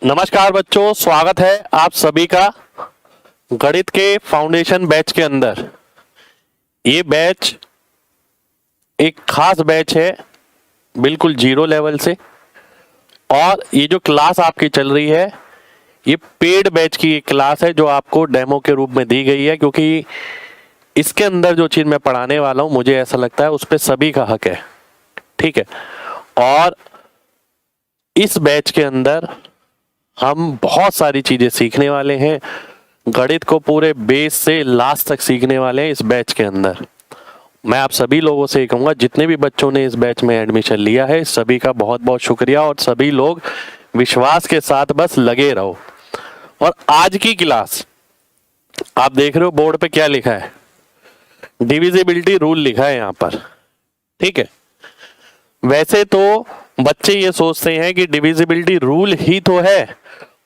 नमस्कार बच्चों, स्वागत है आप सभी का गणित के फाउंडेशन बैच के अंदर। ये बैच एक खास बैच है, बिल्कुल जीरो लेवल से। और ये जो क्लास आपकी चल रही है ये पेड बैच की एक क्लास है जो आपको डेमो के रूप में दी गई है, क्योंकि इसके अंदर जो चीज़ मैं पढ़ाने वाला हूँ मुझे ऐसा लगता है उस पर सभी का हक है। ठीक है, और इस बैच के अंदर हम बहुत सारी चीजें सीखने वाले हैं। गणित को पूरे बेस से लास्ट तक सीखने वाले हैं इस बैच के अंदर। मैं आप सभी लोगों से कहूँगा, जितने भी बच्चों ने इस बैच में एडमिशन लिया है सभी का बहुत बहुत शुक्रिया, और सभी लोग विश्वास के साथ बस लगे रहो। और आज की क्लास आप देख रहे हो बोर्ड पे क्या लिखा है, डिविजिबिलिटी रूल लिखा है यहाँ पर। ठीक है, वैसे तो बच्चे ये सोचते हैं कि डिविजिबिलिटी रूल ही तो है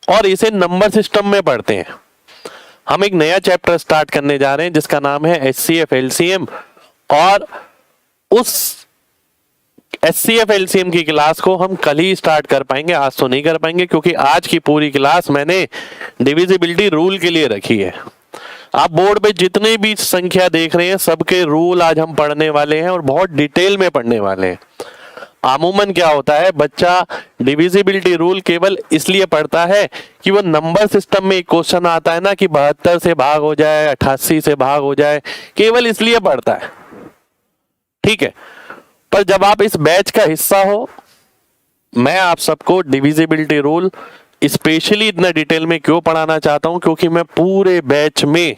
और इसे नंबर सिस्टम में पढ़ते हैं। हम एक नया चैप्टर स्टार्ट करने जा रहे हैं जिसका नाम है एचसीएफ एलसीएम, और उस एचसीएफ एलसीएम की क्लास को हम कल ही स्टार्ट कर पाएंगे, आज तो नहीं कर पाएंगे, क्योंकि आज की पूरी क्लास मैंने डिविजिबिलिटी रूल के लिए रखी है। आप बोर्ड पे जितने भी संख्या देख रहे हैं सबके रूल आज हम पढ़ने वाले हैं और बहुत डिटेल में पढ़ने वाले हैं। अमूमन क्या होता है, बच्चा डिविजिबिलिटी रूल केवल इसलिए पढ़ता है कि वो नंबर सिस्टम में एक क्वेश्चन आता है ना कि 72 से भाग हो जाए, 88 से भाग हो जाए, केवल इसलिए पढ़ता है। ठीक है, पर जब आप इस बैच का हिस्सा हो, मैं आप सबको डिविजिबिलिटी रूल स्पेशली इतना डिटेल में क्यों पढ़ाना चाहता हूं, क्योंकि मैं पूरे बैच में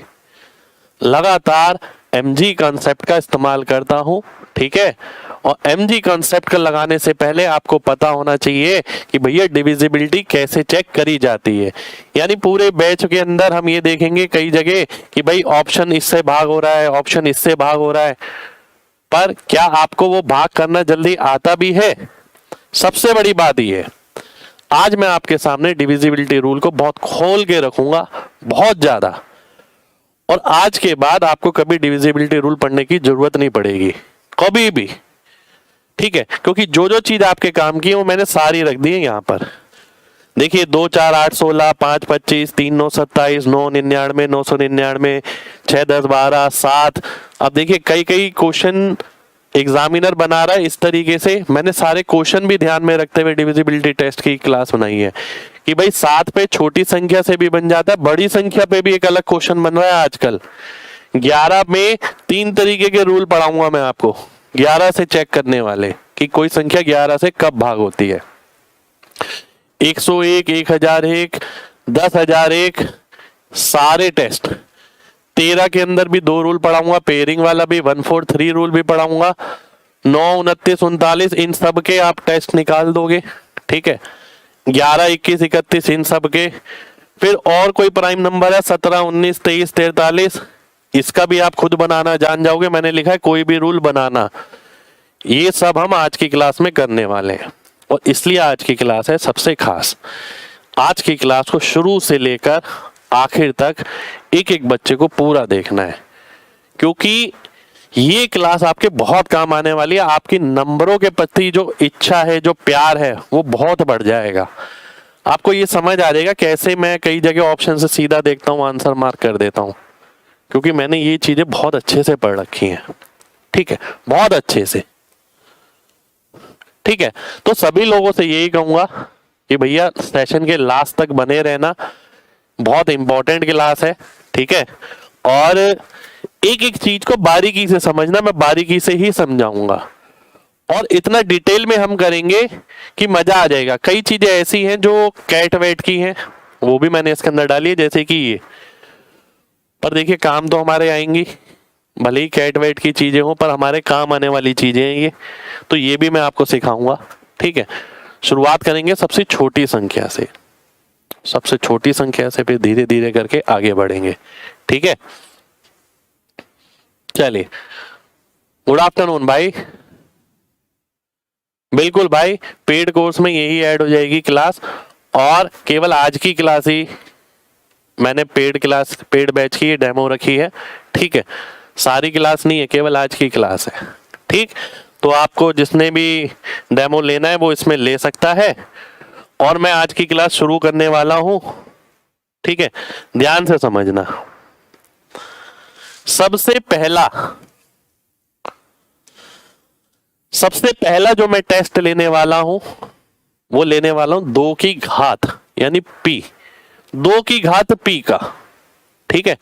लगातार एमजी कॉन्सेप्ट का इस्तेमाल करता हूं। ठीक है, और एमजी कॉन्सेप्ट का लगाने से पहले आपको पता होना चाहिए कि भैया डिविजिबिलिटी कैसे चेक करी जाती है। यानी पूरे बैच के अंदर हम ये देखेंगे कई जगह कि भाई ऑप्शन इससे भाग हो रहा है, ऑप्शन इससे भाग हो रहा है, पर क्या आपको वो भाग करना जल्दी आता भी है? सबसे बड़ी बात ये है, आज मैं आपके सामने डिविजिबिलिटी रूल को बहुत खोल के रखूंगा, बहुत ज्यादा। और आज के बाद आपको कभी डिविजिबिलिटी रूल पढ़ने की जरूरत नहीं पड़ेगी, कभी भी। ठीक है, क्योंकि जो जो चीज आपके काम की है वो मैंने सारी रख दी है यहाँ पर। देखिए 2 4 8 16 5 25 3 9 27 9 99 999 6 10 12 7। अब देखिए कई कई क्वेश्चन एग्जामिनर बना रहा है इस तरीके से। मैंने सारे क्वेश्चन भी ध्यान में रखते हुए डिविजिबिलिटी टेस्ट की क्लास बनाई है कि भाई 7 पे छोटी संख्या से भी बन जाता है, बड़ी संख्या पे भी एक अलग क्वेश्चन बन रहा है आजकल। 11 में 3 तरीके के रूल पढ़ाऊंगा मैं आपको, 11 से चेक करने वाले कि कोई संख्या 11 से कब भाग होती है। 101, 1001, 10,001 सारे टेस्ट। 13 के अंदर भी 2 रूल पढ़ाऊंगा, पेयरिंग वाला भी, 1 4 3 रूल भी पढ़ाऊंगा। 9, 29, 39 इन सब के आप टेस्ट निकाल दोगे। ठीक है, 11, 21, 31 इन सब के। फिर और कोई प्राइम नंबर है 17, 19, 23, 43, इसका भी आप खुद बनाना जान जाओगे। मैंने लिखा है कोई भी रूल बनाना। ये सब हम आज की क्लास में करने वाले हैं, और इसलिए आज की क्लास है सबसे खास। आज की क्लास को शुरू से लेकर आखिर तक एक एक बच्चे को पूरा देखना है, क्योंकि ये क्लास आपके बहुत काम आने वाली है। आपकी नंबरों के प्रति जो इच्छा है, जो प्यार है, वो बहुत बढ़ जाएगा। आपको ये समझ आ जाएगा कैसे मैं कई जगह ऑप्शन से सीधा देखता हूँ, आंसर मार्क कर देता हूँ, क्योंकि मैंने ये चीजें बहुत अच्छे से पढ़ रखी हैं। ठीक है, बहुत अच्छे से। ठीक है, तो सभी लोगों से यही कहूंगा कि भैया सेशन के लास्ट तक बने रहना, बहुत इंपॉर्टेंट क्लास है। ठीक है, और एक एक चीज को बारीकी से समझना, मैं बारीकी से ही समझाऊंगा, और इतना डिटेल में हम करेंगे कि मजा आ जाएगा। कई चीजें ऐसी हैं जो कैट वेट की हैं, वो भी मैंने इसके अंदर डाली है, जैसे कि ये। पर देखिए काम तो हमारे आएंगी, भले ही कैट वेट की चीजें हो, पर हमारे काम आने वाली चीजें हैं ये, तो ये भी मैं आपको सिखाऊंगा। ठीक है, शुरुआत करेंगे सबसे छोटी संख्या से, सबसे छोटी संख्या से, फिर धीरे धीरे करके आगे बढ़ेंगे। ठीक है, चलिए। गुड आफ्टरनून भाई। बिल्कुल भाई, पेड कोर्स में यही ऐड हो जाएगी क्लास, और केवल आज की क्लास ही मैंने पेड क्लास, पेड बैच की डेमो रखी है। ठीक है, सारी क्लास नहीं है, केवल आज की क्लास है। ठीक, तो आपको जिसने भी डेमो लेना है वो इसमें ले सकता है। और मैं आज की क्लास शुरू करने वाला हूं। ठीक है, ध्यान से समझना। सबसे पहला जो मैं टेस्ट लेने वाला हूं वो लेने वाला हूं 2 की घात यानी p, 2 की घात p का। ठीक है,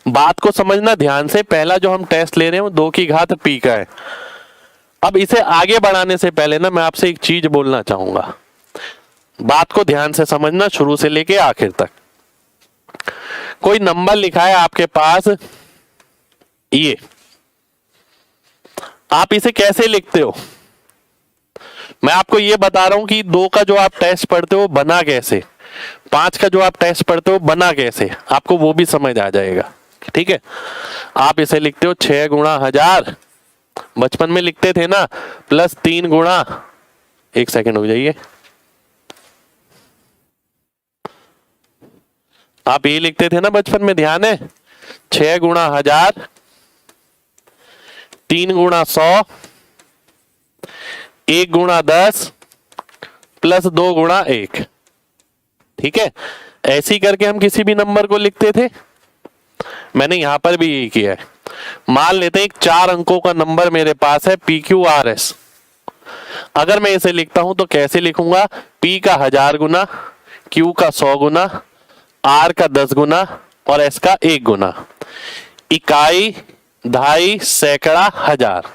बात को समझना ध्यान से। पहला जो हम टेस्ट ले रहे हैं वो 2 की घात p का है। अब इसे आगे बढ़ाने से पहले ना मैं आपसे एक चीज बोलना चाहूंगा, बात को ध्यान से समझना शुरू से लेके आखिर तक। कोई नंबर लिखा है आपके पास, ये आप इसे कैसे लिखते हो? मैं आपको ये बता रहा हूं कि 2 का जो आप टेस्ट पढ़ते हो बना कैसे, 5 का जो आप टेस्ट पढ़ते हो बना कैसे, आपको वो भी समझ आ जाएगा। ठीक है, आप इसे लिखते हो 6 गुणा 1000, बचपन में लिखते थे ना, प्लस 3 गुणा, एक सेकंड हो जाइए, आप ये लिखते थे ना बचपन में, ध्यान है? 6 गुणा 1000, 3 गुणा 100, 1 गुणा 10 प्लस 2 गुणा 1। ठीक है, ऐसी करके हम किसी भी नंबर को लिखते थे। मैंने यहां पर भी यही किया है। मान लेते हैं एक 4 अंकों का नंबर मेरे पास है PQRS। अगर मैं इसे लिखता हूं तो कैसे लिखूंगा? P का 1000 गुना, Q का 100 गुना, R का 10 गुना और S का 1 गुना। इकाई, दहाई, सैकड़ा, हजार,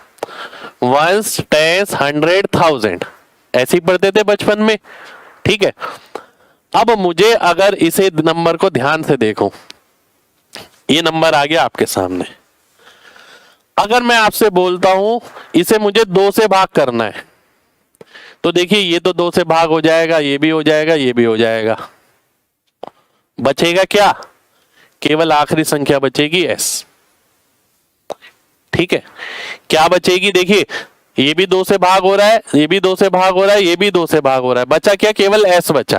वंस, टेंस, 100, 1000, ऐसे ही पढ़ते थे बचपन में। ठीक है, अब मुझे अगर इसे नंबर को ध्यान से देखो, ये नंबर आ गया आपके सामने। अगर मैं आपसे बोलता हूं इसे मुझे 2 से भाग करना है, तो देखिए ये तो 2 से भाग हो जाएगा, ये भी हो जाएगा, ये भी हो जाएगा। बचेगा क्या? केवल आखिरी संख्या बचेगी S। ठीक है, क्या बचेगी? देखिए ये भी 2 से भाग हो रहा है, ये भी 2 से भाग हो रहा है, ये भी 2 से भाग हो रहा है, बचा क्या? केवल S बचा।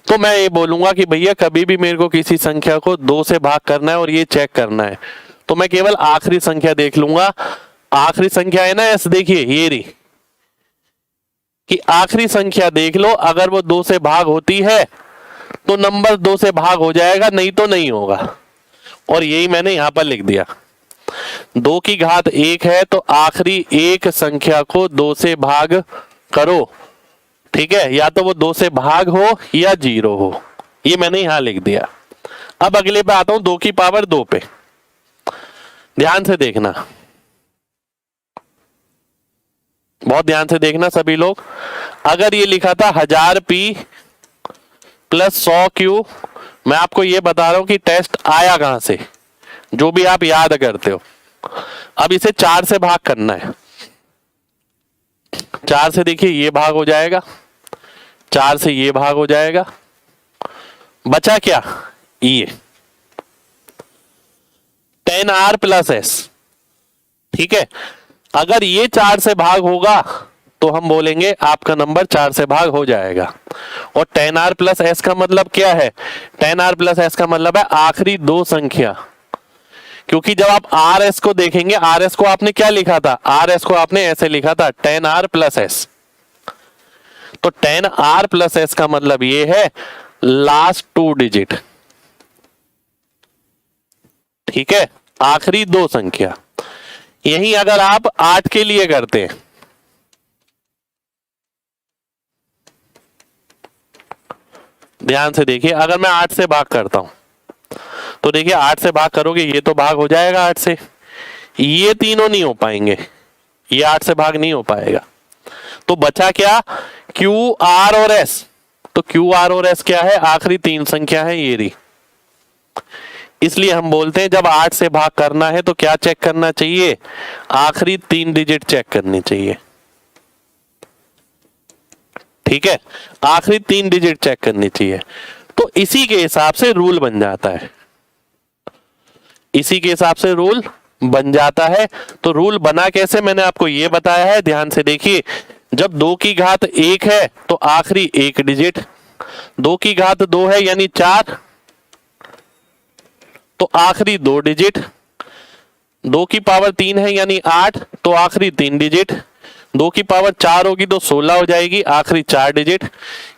तो मैं ये बोलूंगा कि भैया कभी भी मेरे को किसी संख्या को 2 से भाग करना है और ये चेक करना है, तो मैं केवल आखिरी संख्या देख लूंगा। आखिरी संख्या है ना S, देखिए ये रही, कि आखिरी संख्या देख लो, अगर वो 2 से भाग होती है तो नंबर 2 से भाग हो जाएगा, नहीं तो नहीं होगा। और यही मैंने यहां पर लिख दिया। 2 की घात 1 है तो आखिरी एक संख्या को 2 से भाग करो। ठीक है, या तो वो 2 से भाग हो या 0 हो, ये मैंने यहां लिख दिया। अब अगले पे आता हूं, 2 की पावर 2 पे। ध्यान से देखना, बहुत ध्यान से देखना सभी लोग। अगर ये लिखा था 1000p प्लस 100q, मैं आपको ये बता रहा हूं कि टेस्ट आया कहां से, जो भी आप याद करते हो। अब इसे 4 से भाग करना है। 4 से देखिए ये भाग हो जाएगा, 4 से ये भाग हो जाएगा, बचा क्या? ये 10R प्लस S। ठीक है, अगर ये 4 से भाग होगा तो हम बोलेंगे आपका नंबर 4 से भाग हो जाएगा। और 10R प्लस S का मतलब क्या है? 10R प्लस S का मतलब है आखिरी 2 संख्या। क्योंकि जब आप RS को देखेंगे, RS को आपने क्या लिखा था? RS को आपने ऐसे लिखा था 10R प्लस S। तो 10R प्लस S का मतलब ये है लास्ट 2 डिजिट। ठीक है, आखिरी 2 संख्या। यही अगर आप 8 के लिए करते हैं, ध्यान से देखिए, अगर मैं 8 से भाग करता हूं तो देखिए 8 से भाग करोगे ये तो भाग हो जाएगा 8 से, ये तीनों नहीं हो पाएंगे, ये 8 से भाग नहीं हो पाएगा। तो बचा क्या? Q, R और S। तो Q, R और S क्या है? आखिरी 3 संख्या है ये रही। इसलिए हम बोलते हैं जब 8 से भाग करना है तो क्या चेक करना चाहिए? आखिरी 3 डिजिट चेक करनी चाहिए। ठीक है, आखिरी 3 डिजिट चेक करनी चाहिए। तो इसी के हिसाब से रूल बन जाता है, इसी के हिसाब से रूल बन जाता है। तो रूल बना कैसे, मैंने आपको यह बताया है, ध्यान से देखिए। जब 2 की घात 1 है तो आखिरी 1 डिजिट, 2 की घात 2 है यानी 4, तो आखिरी 2 डिजिट, 2 की पावर 3 है यानी 8, तो आखिरी 3 डिजिट, 2 की पावर 4 होगी तो 16 हो जाएगी, आखिरी 4 डिजिट।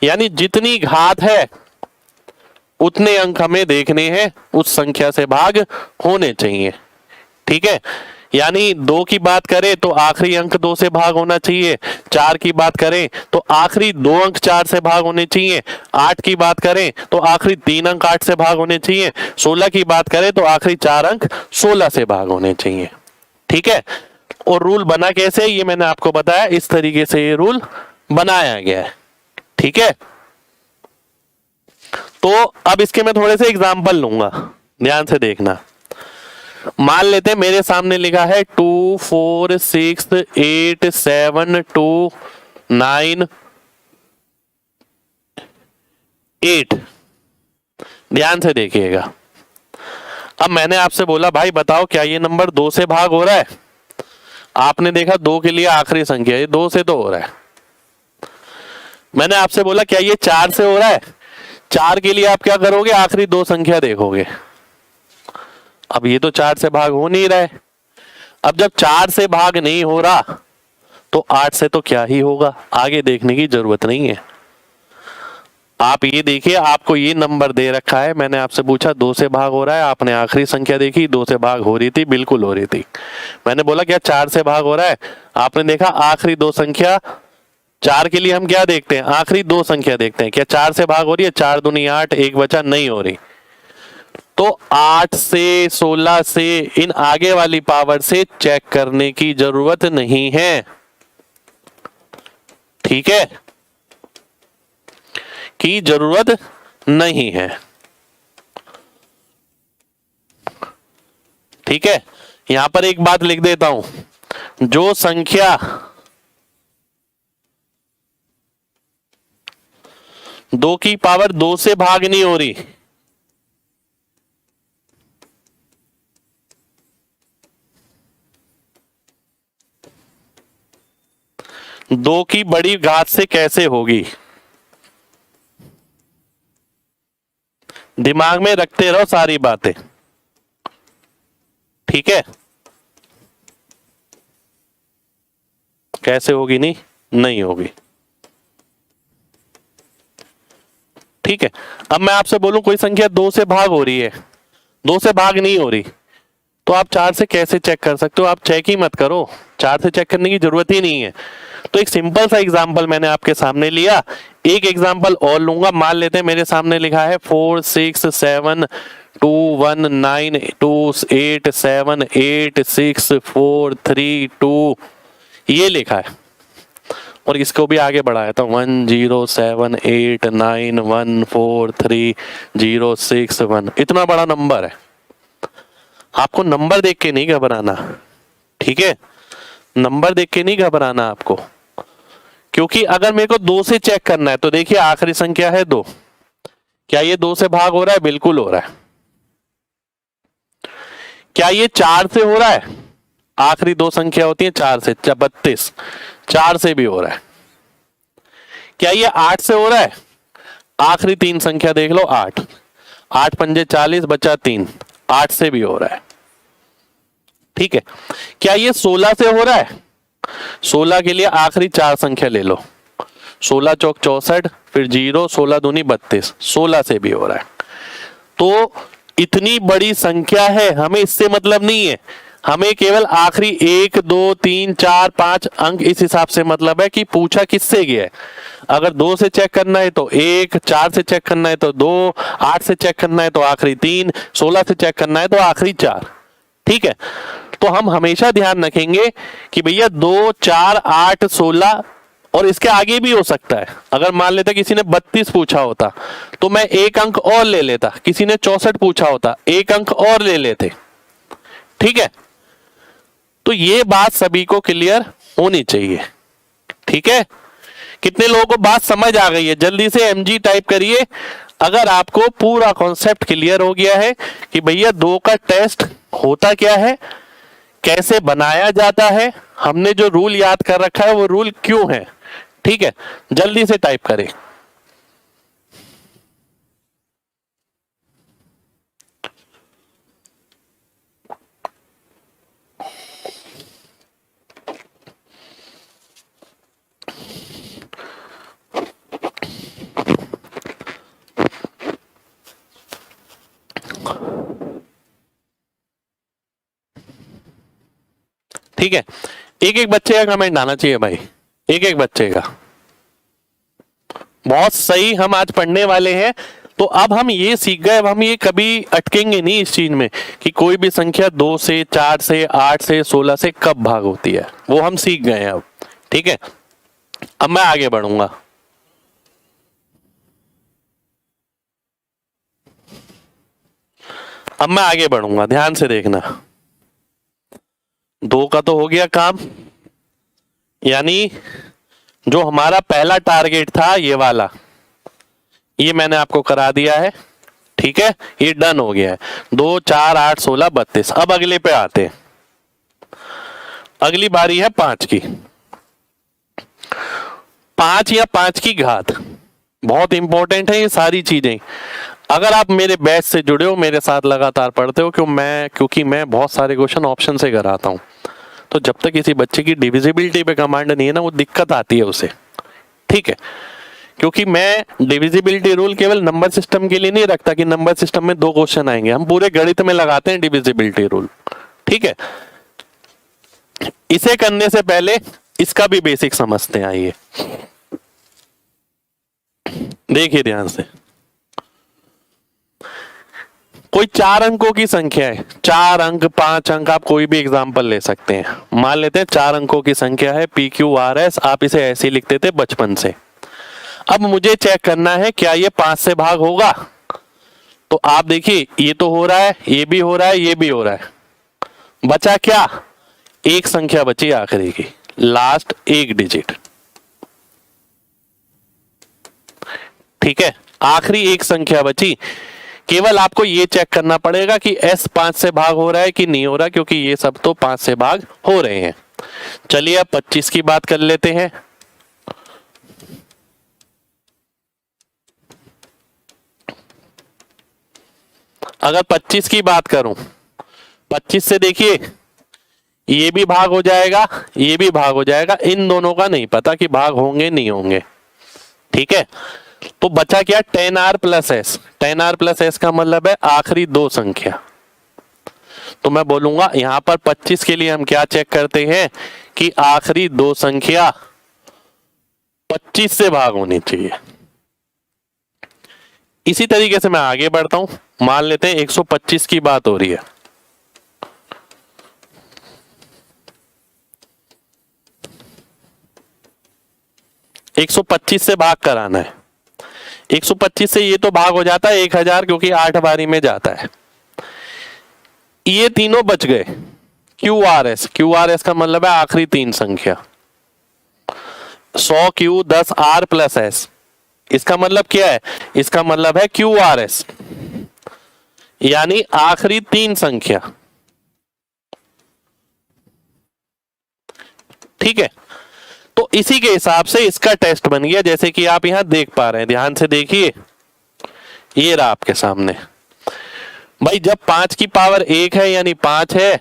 यानी जितनी घात है उतने अंक हमें देखने हैं, उस संख्या से भाग होने चाहिए। ठीक है, यानी 2 की बात करें तो आखिरी अंक 2 से भाग होना चाहिए, 4 की बात करें तो आखिरी 2 अंक 4 से भाग होने चाहिए, 8 की बात करें तो आखिरी 3 अंक 8 से भाग होने चाहिए, 16 की बात करें तो आखिरी 4 अंक 16 से भाग होने चाहिए। ठीक है, और रूल बना कैसे ये मैंने आपको बताया, इस तरीके से ये रूल बनाया गया है। ठीक है, तो अब इसके मैं थोड़े से एग्जाम्पल लूंगा, ध्यान से देखना। मान लेते हैं मेरे सामने लिखा है 2 4 6 8 7 2 9 8। ध्यान से देखिएगा। अब मैंने आपसे बोला भाई बताओ क्या ये नंबर 2 से भाग हो रहा है? आपने देखा 2 के लिए आखिरी संख्या ये 2 से तो हो रहा है। मैंने आपसे बोला क्या ये 4 से हो रहा है? 4 के लिए आप क्या करोगे, आखिरी 2 संख्या देखोगे। अब ये तो 4 से भाग हो नहीं रहा है। अब जब 4 से भाग नहीं हो रहा तो 8 से तो क्या ही होगा, आगे देखने की जरूरत नहीं है। आप ये देखिए, आपको ये नंबर दे रखा है, मैंने आपसे पूछा 2 से भाग हो रहा है, आपने आखिरी संख्या देखी 2 से भाग हो रही थी, बिल्कुल हो रही थी। मैंने बोला क्या 4 से भाग हो रहा है, आपने देखा आखिरी 2 संख्या। 4 के लिए हम क्या देखते हैं, आखिरी 2 संख्या देखते हैं, क्या 4 से भाग हो रही है? 4 दूनी 8, एक बचा, नहीं हो रही। तो 8 से 16 से इन आगे वाली पावर से चेक करने की जरूरत नहीं है। ठीक है, की जरूरत नहीं है। ठीक है, यहां पर एक बात लिख देता हूं, जो संख्या 2 की पावर 2 से भाग नहीं हो रही, दो की बड़ी घात से कैसे होगी, दिमाग में रखते रहो सारी बातें। ठीक है, कैसे होगी? नहीं होगी। ठीक है, अब मैं आपसे बोलूं कोई संख्या 2 से भाग हो रही है, 2 से भाग नहीं हो रही, तो आप 4 से कैसे चेक कर सकते हो? आप चेक ही मत करो, 4 से चेक करने की जरूरत ही नहीं है। तो एक सिंपल सा एग्जांपल मैंने आपके सामने लिया, एक एग्जांपल और लूंगा। मान लेते हैं मेरे सामने लिखा है 4 6 7 2 1 9 2 8 7 8 6 4 3 2 ये लिखा है, और इसको भी आगे बढ़ाया था 1 0 7 8 9 1 4 3 0 6 1। इतना बड़ा नंबर है, आपको नंबर देख के नहीं घबराना। ठीक है, नंबर देख के नहीं घबराना आपको, क्योंकि अगर मेरे को 2 से चेक करना है तो देखिए आखिरी संख्या है 2, क्या ये 2 से भाग हो रहा है? बिल्कुल हो रहा है। क्या ये 4 से हो रहा है? आखिरी 2 संख्या होती है 4 से, 32, 4 से भी हो रहा है। क्या ये 8 से हो रहा है? आखिरी 3 संख्या देख लो, 8, 8 पंजे 40 बचा 3, 8 से भी हो रहा है। ठीक है, क्या ये 16 से हो रहा है? 16 के लिए आखिरी 4 संख्या ले लो, 16 चौक 64, फिर 0, 16 दूनी 32, 16 से भी हो रहा है। तो इतनी बड़ी संख्या है, हमें इससे मतलब नहीं है, हमें केवल आखिरी 1 2 3 4 5 अंक इस हिसाब से मतलब है कि पूछा किससे गया है। अगर 2 से चेक करना है तो 1, 4 से चेक करना है तो 2, 8 से चेक करना है तो आखिरी 3, 16 से चेक करना है तो आखिरी 4। ठीक है, तो हम हमेशा ध्यान रखेंगे कि भैया 2 4 8 16 और इसके आगे भी हो सकता है। अगर मान लेते किसी ने 32 पूछा होता तो मैं 1 अंक और ले लेता, किसी ने 64 पूछा होता 1 अंक और ले लेते। ठीक है, तो ये बात सभी को क्लियर होनी चाहिए। ठीक है, कितने लोगों को बात समझ आ गई है? जल्दी से एमजी टाइप करिए अगर आपको पूरा कॉन्सेप्ट क्लियर हो गया है कि भैया 2 का टेस्ट होता क्या है, कैसे बनाया जाता है, हमने जो रूल याद कर रखा है वो रूल क्यों है। ठीक है, जल्दी से टाइप करें। ठीक है, एक एक बच्चे का कमेंट आना चाहिए भाई, एक एक बच्चे का। बहुत सही, हम आज पढ़ने वाले हैं। तो अब हम ये सीख गए, अब हम ये कभी अटकेंगे नहीं इस चीज में कि कोई भी संख्या 2 से, 4 से, 8 से, 16 से कब भाग होती है, वो हम सीख गए हैं अब। ठीक है, अब मैं आगे बढ़ूंगा। अब मैं आगे बढ़ूंगा, ध्यान से देखना। 2 का तो हो गया काम, यानी जो हमारा पहला टारगेट था ये वाला, ये मैंने आपको करा दिया है। ठीक है, ये डन हो गया है। 2, 4, 8, 16, 32। अब अगले पे आते हैं। अगली बारी है 5 की। 5 या 5 की घात बहुत इंपॉर्टेंट है ये सारी चीजें। अगर आप मेरे बैच से जुड़े हो, मेरे साथ लगातार पढ़ते हो, क्योंकि मैं बहुत सारे क्वेश्चन ऑप्शन से कराता हूं, तो जब तक किसी बच्चे की डिविजिबिलिटी पे कमांड नहीं है ना, वो दिक्कत आती है उसे। ठीक है, क्योंकि मैं डिविजिबिलिटी रूल केवल नंबर सिस्टम के लिए नहीं रखता कि नंबर सिस्टम में 2 क्वेश्चन आएंगे, हम पूरे गणित में लगाते हैं डिविजिबिलिटी रूल। ठीक है, इसे करने से पहले इसका भी बेसिक समझते हैं। आइए देखिए ध्यान से। कोई 4 अंकों की संख्या है, 4 अंक, 5 अंक, आप कोई भी एग्जाम्पल ले सकते हैं। मान लेते हैं 4 अंकों की संख्या है, PQRS, आप इसे ऐसे ही लिखते थे बचपन से। अब मुझे चेक करना है क्या ये 5 से भाग होगा। तो आप देखिए, ये तो हो रहा है, ये भी हो रहा है, ये भी हो रहा है। बचा क्या? एक संख्या बची आखिरी की, लास्ट एक डिजिट। ठीक है, आखिरी एक संख्या बची। केवल आपको ये चेक करना पड़ेगा कि S 5 से भाग हो रहा है कि नहीं हो रहा, क्योंकि ये सब तो 5 से भाग हो रहे हैं। चलिए अब 25 की बात कर लेते हैं। अगर 25 की बात करूं, 25 से देखिए ये भी भाग हो जाएगा, ये भी भाग हो जाएगा। इन दोनों का नहीं पता कि भाग होंगे नहीं होंगे। ठीक है, तो बचा क्या? 10R plus S। 10R plus S का मतलब है आखिरी 2 संख्या। तो मैं बोलूंगा यहां पर 25 के लिए हम क्या चेक करते हैं कि आखिरी 2 संख्या 25 से भाग होनी चाहिए। इसी तरीके से मैं आगे बढ़ता हूं। मान लेते हैं 125 की बात हो रही है। एक 125 से भाग कराना है। 125 से ये तो भाग हो जाता है 1000, क्योंकि 8 बारी में जाता है। ये तीनों बच गए। QRS, QRS का मतलब है आखिरी 3 संख्या। 100Q 10R प्लस S, इसका मतलब क्या है? इसका मतलब है QRS, यानी आखिरी 3 संख्या। ठीक है, तो इसी के हिसाब से इसका टेस्ट बन गया, जैसे कि आप यहां देख पा रहे हैं। ध्यान से देखिए, ये रहा आपके सामने। भाई जब 5 की पावर 1 है यानी 5 है,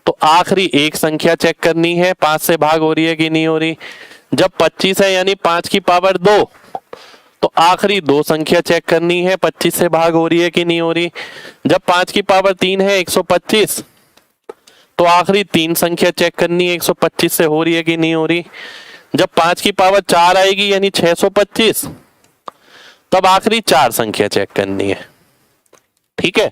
तो आखिरी एक संख्या चेक करनी है 5 से भाग हो रही है कि नहीं हो रही। जब 25 है यानी 5 की पावर 2, तो आखिरी 2 संख्या चेक करनी है 25 से भाग हो रही है कि नहीं हो रही। जब 5 की पावर 3 है 125, तो आखिरी 3 संख्या चेक करनी है 125 से हो रही है कि नहीं हो रही। जब 5 की पावर 4 आएगी यानी 625, तब आखिरी 4 संख्या चेक करनी है। ठीक है,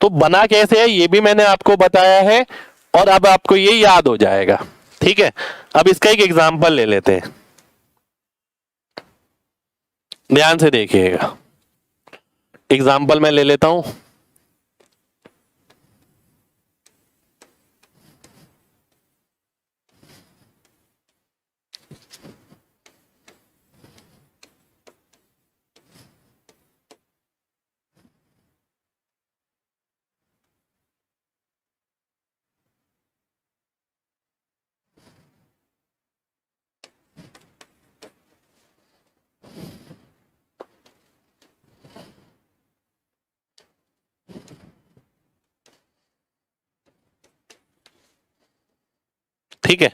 तो बना कैसे है ये भी मैंने आपको बताया है, और अब आपको ये याद हो जाएगा। ठीक है, अब इसका एक एग्जांपल ले लेते हैं। ध्यान से देखिएगा, एग्जांपल मैं ले लेता हूं। ठीक है,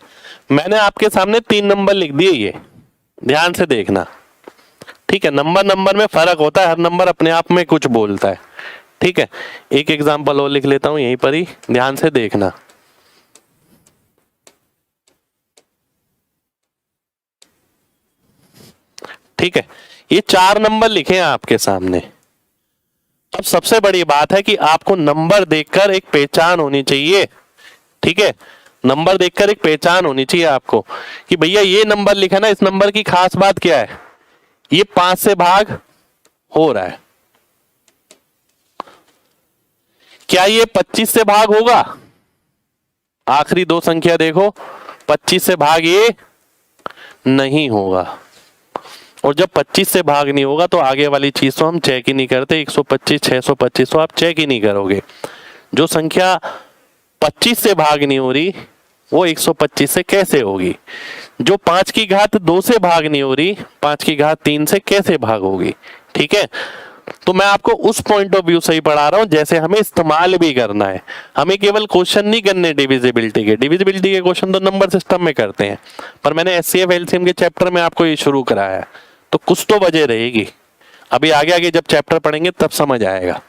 मैंने आपके सामने 3 नंबर लिख दिए, ये ध्यान से देखना। ठीक है, नंबर नंबर में फर्क होता है, हर नंबर अपने आप में कुछ बोलता है। ठीक है, एक एग्जांपल और लिख लेता हूं यहीं पर ही, ध्यान से देखना। ठीक है, ये 4 नंबर लिखे हैं आपके सामने। अब सबसे बड़ी बात है कि आपको नंबर देखकर एक पहचान होनी चाहिए। ठीक है, नंबर देखकर एक पहचान होनी चाहिए आपको कि भैया ये नंबर लिखा ना, इस नंबर की खास बात क्या है, ये 5 से भाग हो रहा है। क्या ये 25 से भाग होगा? आखिरी 2 संख्या देखो, 25 से भाग ये नहीं होगा। और जब 25 से भाग नहीं होगा तो आगे वाली चीज तो हम चेक ही नहीं करते, 125, 625 तो आप चेक ही नहीं करोगे। जो संख्या 25 से भाग नहीं हो रही वो 125 से कैसे होगी? जो 5 की घात 2 से भाग नहीं हो रही 5 की घात 3 से कैसे भाग होगी? ठीक है, तो मैं आपको उस पॉइंट ऑफ व्यू से ही पढ़ा रहा हूं जैसे हमें इस्तेमाल भी करना है। हमें केवल क्वेश्चन नहीं करने डिविजिबिलिटी के क्वेश्चन तो नंबर सिस्टम में करते हैं, पर मैंने एचसीएफ एलसीएम के चैप्टर में आपको ये शुरू कराया है, तो कुछ तो वजह रहेगी। अभी आगे आगे जब चैप्टर पढ़ेंगे तब समझ आएगा।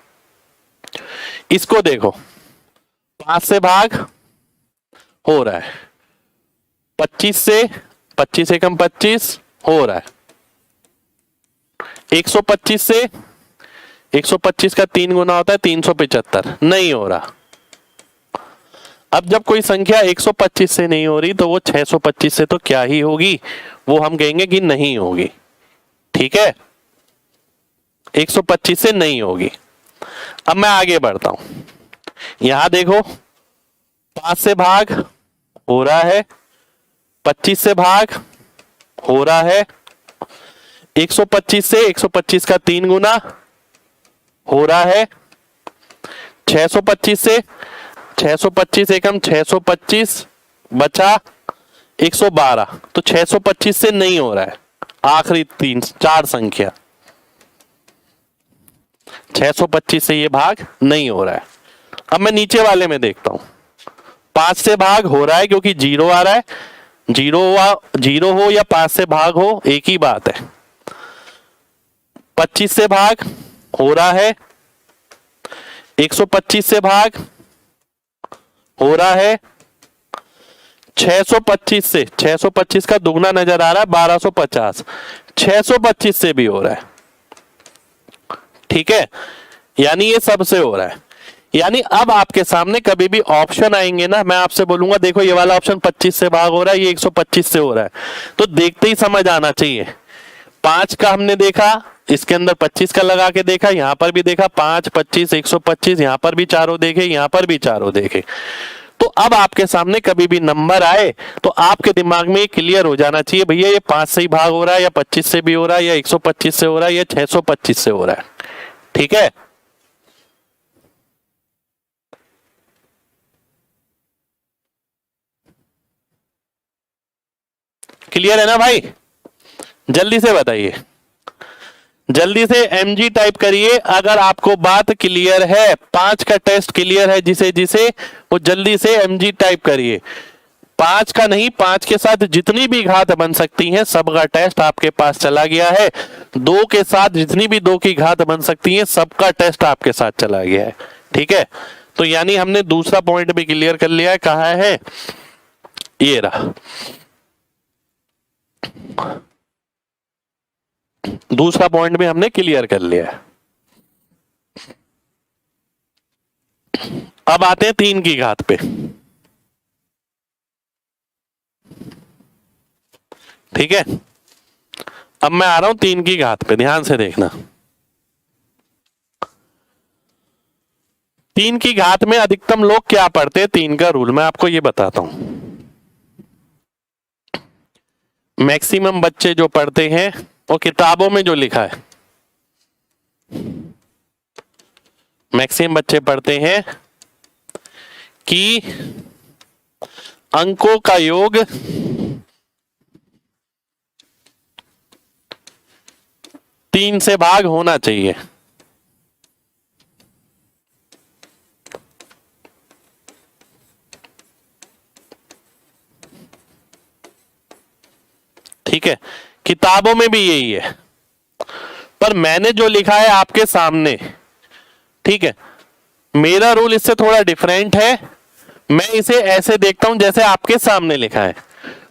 इसको देखो, 5 से भाग हो रहा है, 25 से, 25 एकम 25 हो रहा है, 125 से, 125 का 3 गुना होता है 375, नहीं हो रहा। अब जब कोई संख्या 125 से नहीं हो रही तो वो 625 से तो क्या ही होगी, वो हम कहेंगे कि नहीं होगी। ठीक है, 125 से नहीं होगी। अब मैं आगे बढ़ता हूं, यहां देखो 5 से भाग हो रहा है, 25 से भाग हो रहा है, 125 से 125 का 3 गुना हो रहा है, 625 से 625 एकम 625 बचा 112, तो 625 से नहीं हो रहा है। आखिरी 4 संख्या 625 से ये भाग नहीं हो रहा है। अब मैं नीचे वाले में देखता हूं, 5 से भाग हो रहा है क्योंकि 0 आ रहा है, 0 हो या 5 से भाग हो एक ही बात है। 25 से भाग हो रहा है, 125 से भाग हो रहा है, 625 से, 625 का दुगना नजर आ रहा है 1250, 625 से भी हो रहा है। ठीक है, यानी ये सबसे हो रहा है। यानी अब आपके सामने कभी भी ऑप्शन आएंगे ना, मैं आपसे बोलूंगा देखो ये वाला ऑप्शन 25 से भाग हो रहा है, ये 125 से हो रहा है, तो देखते ही समझ आना चाहिए। 5 का हमने देखा, इसके अंदर 25 का लगा के देखा, यहां पर भी देखा 5, 25, 125, यहां पर भी चारों देखे, यहां पर भी चारों देखे। तो अब आपके सामने कभी भी नंबर आए तो आपके दिमाग में ये क्लियर हो जाना चाहिए, भैया ये 5 से ही भाग हो रहा है या 25 से भी हो रहा है या 125 से हो रहा है या 625 से हो रहा है। ठीक है, क्लियर है ना भाई? जल्दी से बताइए, जल्दी से mg टाइप करिए अगर आपको बात क्लियर है। 5 का टेस्ट क्लियर है जिसे जिसे वो जल्दी से mg टाइप करिए। 5 का नहीं, 5 के साथ जितनी भी घात बन सकती हैं सबका टेस्ट आपके पास चला गया है। 2 के साथ जितनी भी 2 की घात बन सकती हैं सबका टेस्ट आपके साथ चला गया है। ठीक है, तो यानी हमने दूसरा पॉइंट भी क्लियर कर लिया है। कहाँ है? ये रहा, दूसरा पॉइंट भी हमने क्लियर कर लिया है। अब आते हैं 3 की घात पे। ठीक है, अब मैं आ रहा हूं 3 की घात पे, ध्यान से देखना। 3 की घात में अधिकतम लोग क्या पढ़ते हैं? 3 का रूल मैं आपको ये बताता हूं। मैक्सिमम बच्चे जो पढ़ते हैं वो किताबों में जो लिखा है, मैक्सिमम बच्चे पढ़ते हैं कि अंकों का योग 3 से भाग होना चाहिए। ठीक है, किताबों में भी यही है, पर मैंने जो लिखा है आपके सामने, ठीक है, मेरा रूल इससे थोड़ा डिफरेंट है। मैं इसे ऐसे देखता हूं जैसे आपके सामने लिखा है,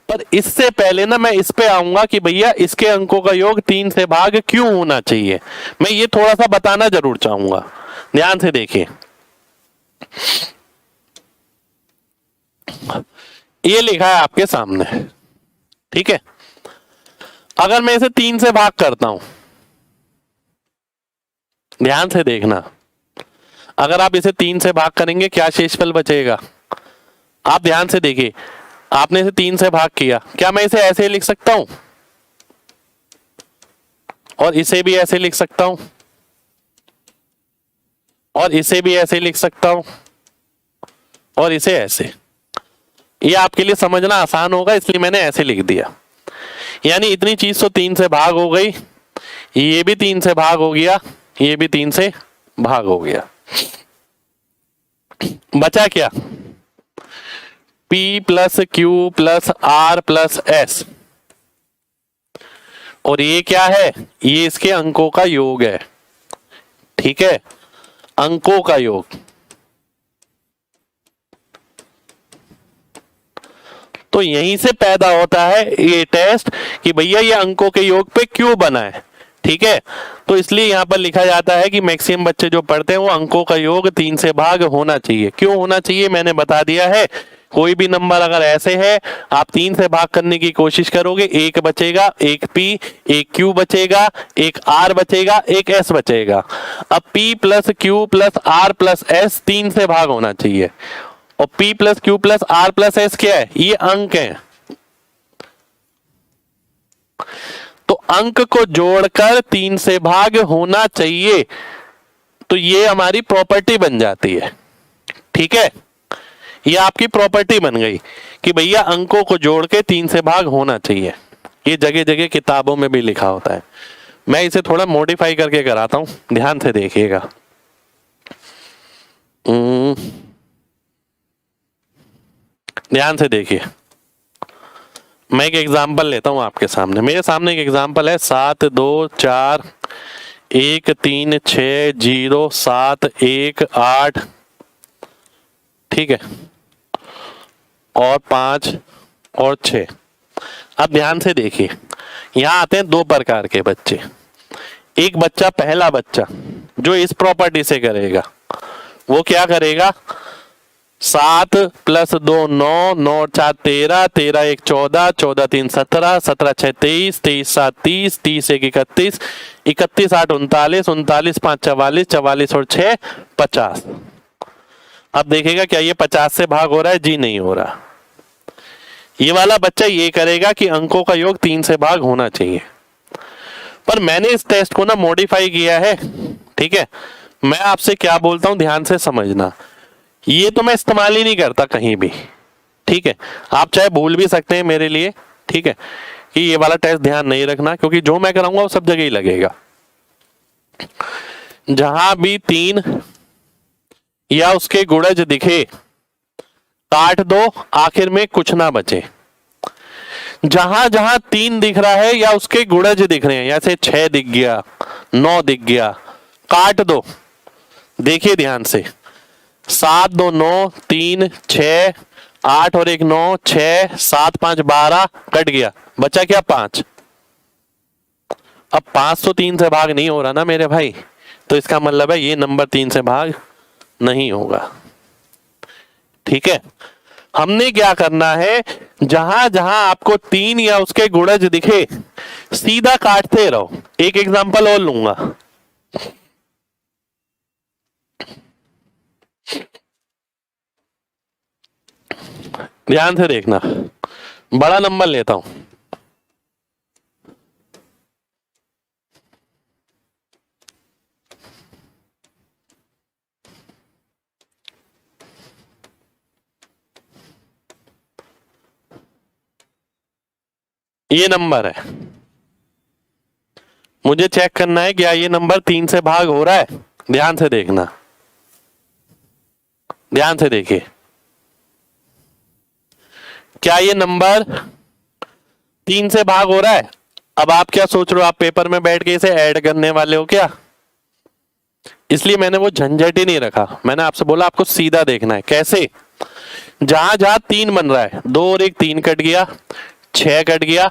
पर इससे पहले ना मैं इस पे आऊंगा कि भैया इसके अंकों का योग 3 से भाग क्यों होना चाहिए। मैं ये थोड़ा सा बताना जरूर चाहूंगा, ध्यान से देखिए। ये लिखा है आपके सामने, ठीक है। अगर मैं इसे 3 से भाग करता हूं, ध्यान से देखना, अगर आप इसे 3 से भाग करेंगे क्या शेषफल बचेगा। आप ध्यान से देखिए, आपने इसे 3 से भाग किया, क्या मैं इसे ऐसे लिख सकता हूं और इसे भी ऐसे लिख सकता हूं और इसे भी ऐसे लिख सकता हूं और इसे ऐसे। ये आपके लिए समझना आसान होगा इसलिए मैंने ऐसे लिख दिया। यानी इतनी चीज तो 3 से भाग हो गई, ये भी 3 से भाग हो गया, ये भी 3 से भाग हो गया। बचा क्या, P plus Q plus R plus S, और ये क्या है, ये इसके अंकों का योग है, ठीक है, अंकों का योग। तो यहीं से पैदा होता है ये टेस्ट कि भैया ये अंकों के योग पे क्यों बना है, ठीक है। तो इसलिए यहां पर लिखा जाता है कि मैक्सिमम बच्चे जो पढ़ते हैं वो अंकों का योग 3 से भाग होना चाहिए। क्यों होना चाहिए मैंने बता दिया है। कोई भी नंबर अगर ऐसे है, आप 3 से भाग करने की कोशिश करोगे, एक बचेगा, एक P, एक Q बचेगा, एक R बचेगा, एक S बचेगा। अब P plus Q plus R plus S 3 से भाग होना चाहिए, और P plus Q plus R plus S क्या है, ये अंक है। तो अंक को जोड़कर 3 से भाग होना चाहिए, तो ये हमारी प्रॉपर्टी बन जाती है, ठीक है। ये आपकी प्रॉपर्टी बन गई कि भैया अंकों को जोड़ के 3 से भाग होना चाहिए। ये जगह जगह किताबों में भी लिखा होता है। मैं इसे थोड़ा मॉडिफाई करके कराता हूं, ध्यान से देखिएगा। ध्यान से देखिए, मैं एक एग्जाम्पल लेता हूं आपके सामने। मेरे सामने एक एग्जाम्पल है 7 2 4 1 3 6 0 7 1 8, ठीक है, और 5 और 6। अब ध्यान से देखिए, यहां आते हैं 2 प्रकार के बच्चे। एक बच्चा, पहला बच्चा जो इस प्रॉपर्टी से करेगा, वो क्या करेगा, 7 प्लस 2 9, 9 4 13, 13 1 14, 14 3 17, 17 6 23, 23 7 30, 30 1 31, 31 8 39, 39 5 44, 44 और 6 50। अब देखेगा क्या ये 50 से भाग हो रहा है, जी नहीं हो रहा। ये वाला बच्चा ये करेगा कि अंकों का योग 3 से भाग होना चाहिए। पर मैंने इस टेस्ट को ना मॉडिफाई किया है, ठीक है। मैं आपसे क्या बोलता हूं ध्यान से समझना, ये तो मैं इस्तेमाल ही नहीं करता कहीं भी, ठीक है। आप चाहे भूल भी सकते हैं मेरे लिए, ठीक है, कि ये वाला टेस्ट ध्यान नहीं रखना, क्योंकि जो मैं कराऊंगा वो सब जगह ही लगेगा। जहां भी 3 या उसके गुणज दिखे काट दो, आखिर में कुछ ना बचे। जहां जहां 3 दिख रहा है या उसके गुणज दिख रहे हैं, जैसे 6 दिख गया, 9 दिख गया, काट दो। देखिए ध्यान से, 7 2 9 3 6 8 और 1 9 6 7 5 12, कट गया, बचा क्या 5। अब 5 तो 3 से भाग नहीं हो रहा ना मेरे भाई, तो इसका मतलब है ये नंबर 3 से भाग नहीं होगा, ठीक है। हमने क्या करना है, जहां जहां आपको 3 या उसके गुणज दिखे सीधा काटते रहो। एक एग्जांपल और लूंगा, ध्यान से देखना, बड़ा नंबर लेता हूं। ये नंबर है, मुझे चेक करना है क्या ये नंबर 3 से भाग हो रहा है। ध्यान से देखना, ध्यान से देखिए, क्या ये नंबर 3 से भाग हो रहा है। अब आप क्या सोच रहे हो, आप पेपर में बैठ के इसे ऐड करने वाले हो क्या, इसलिए मैंने वो झंझट ही नहीं रखा। मैंने आपसे बोला आपको सीधा देखना है। कैसे? जहां जहां 3 बन रहा है, 2 और 1 3 कट गया, 6 कट गया,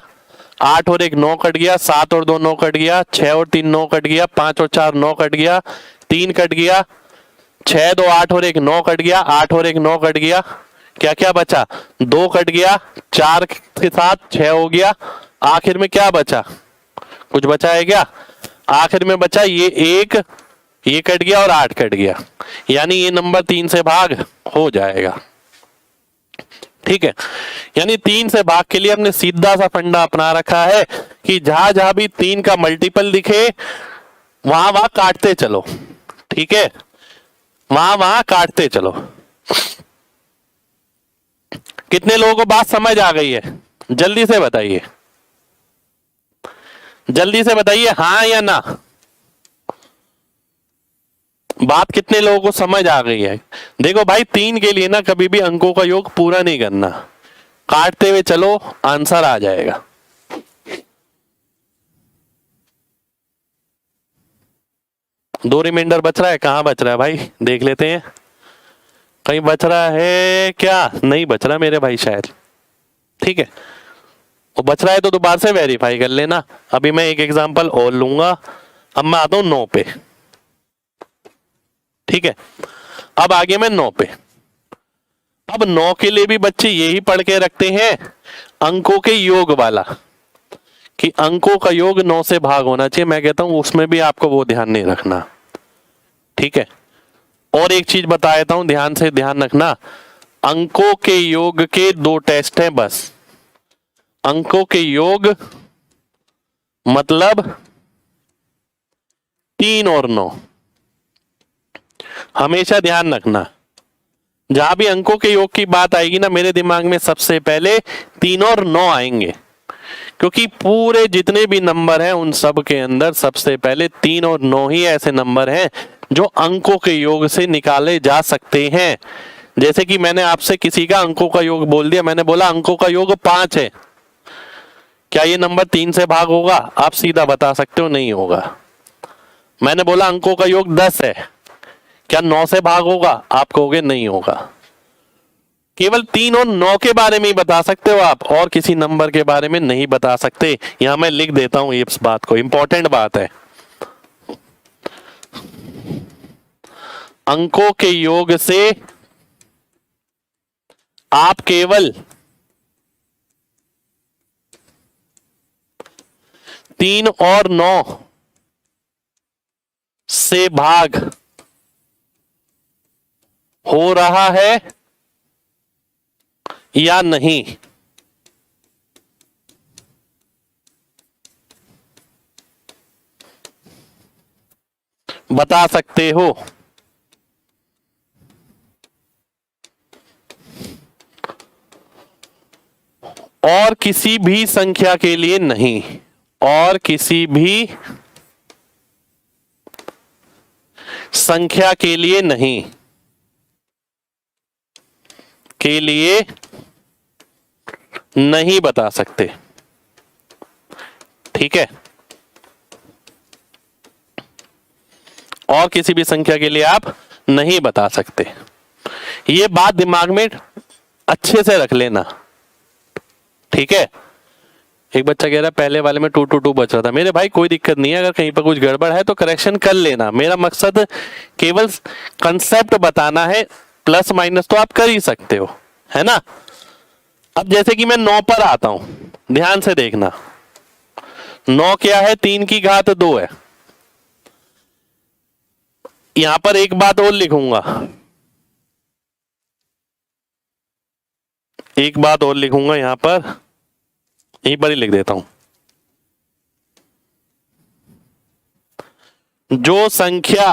8 और 1 9 कट गया, 7 और 2 9 कट गया, 6 और 3 9 कट गया, 5 और 4 9 कट गया, 3 कट गया, 6 2 8 और 1 9 कट गया, 8 और 1 9 कट गया। क्या क्या बचा? 2 कट गया, 4 के साथ 6 हो गया। आखिर में क्या बचा? कुछ बचा है क्या? आखिर में बचा ये 1, ये कट गया और 8 कट गया, यानी ये नंबर 3 से भाग हो जाएगा। ठीक है, यानी 3 से भाग के लिए हमने सीधा सा फंडा अपना रखा है कि जहां जहां भी 3 का मल्टीपल दिखे वहां वहां काटते चलो। ठीक है, वहां वहां काटते चलो। कितने लोगों को बात समझ आ गई है? जल्दी से बताइए, जल्दी से बताइए, हाँ या ना। बात कितने लोगों को समझ आ गई है? देखो भाई, 3 के लिए ना कभी भी अंकों का योग पूरा नहीं करना, काटते हुए चलो, आंसर आ जाएगा। दो रिमाइंडर बच रहा है, कहां बच रहा है भाई? देख लेते हैं, कहीं बच रहा है क्या? नहीं बच रहा मेरे भाई शायद। ठीक है, वो बच रहा है तो दोबारा से वेरीफाई कर लेना। अभी मैं एक एग्जांपल और लूंगा। अब मैं आता हूं 9 पे। ठीक है, अब आगे मैं 9 पे। अब 9 के लिए भी बच्चे यही पढ़ के रखते हैं, अंकों के योग वाला, कि अंकों का योग 9 से भाग होना चाहिए। मैं कहता हूं उसमें भी आपको वो ध्यान नहीं रखना। ठीक है, और एक चीज बता देता हूं, ध्यान से ध्यान रखना। अंकों के योग के 2 टेस्ट हैं बस। अंकों के योग मतलब 3 और 9। हमेशा ध्यान रखना, जहां भी अंकों के योग की बात आएगी ना, मेरे दिमाग में सबसे पहले 3 और 9 आएंगे, क्योंकि पूरे जितने भी नंबर हैं उन सब के अंदर सबसे पहले 3 और 9 ही ऐसे नंबर हैं जो अंकों के योग से निकाले जा सकते हैं। जैसे कि मैंने आपसे किसी का अंकों का योग बोल दिया, मैंने बोला अंकों का योग 5 है, क्या ये नंबर 3 से भाग होगा? आप सीधा बता सकते हो नहीं होगा। मैंने बोला अंकों का योग 10 है, क्या 9 से भाग होगा? आप कहोगे नहीं होगा। केवल 3 और 9 के बारे में ही बता सकते हो आप, और किसी नंबर के बारे में नहीं बता सकते। यहां मैं लिख देता हूं इस बात को, इंपॉर्टेंट बात है। अंकों के योग से आप केवल 3 और 9 से भाग हो रहा है या नहीं, बता सकते हो। और किसी भी संख्या के लिए नहीं, और किसी भी संख्या के लिए नहीं, के लिए नहीं बता सकते। ठीक है, और किसी भी संख्या के लिए आप नहीं बता सकते। ये बात दिमाग में अच्छे से रख लेना। ठीक है, एक बच्चा कह रहा है पहले वाले में 2 to 2 बच रहा था। मेरे भाई कोई दिक्कत नहीं है, अगर कहीं पर कुछ गड़बड़ है तो करेक्शन कर लेना। मेरा मकसद केवल कंसेप्ट बताना है, प्लस माइनस तो आप कर ही सकते हो, है ना। अब जैसे कि मैं 9 पर आता हूं, ध्यान से देखना। 9 क्या है? 3 की घात 2 है। यहां पर एक बात और लिखूंगा, एक बात और लिखूंगा यहां पर, यहीं पर ही लिख देता हूं। जो संख्या,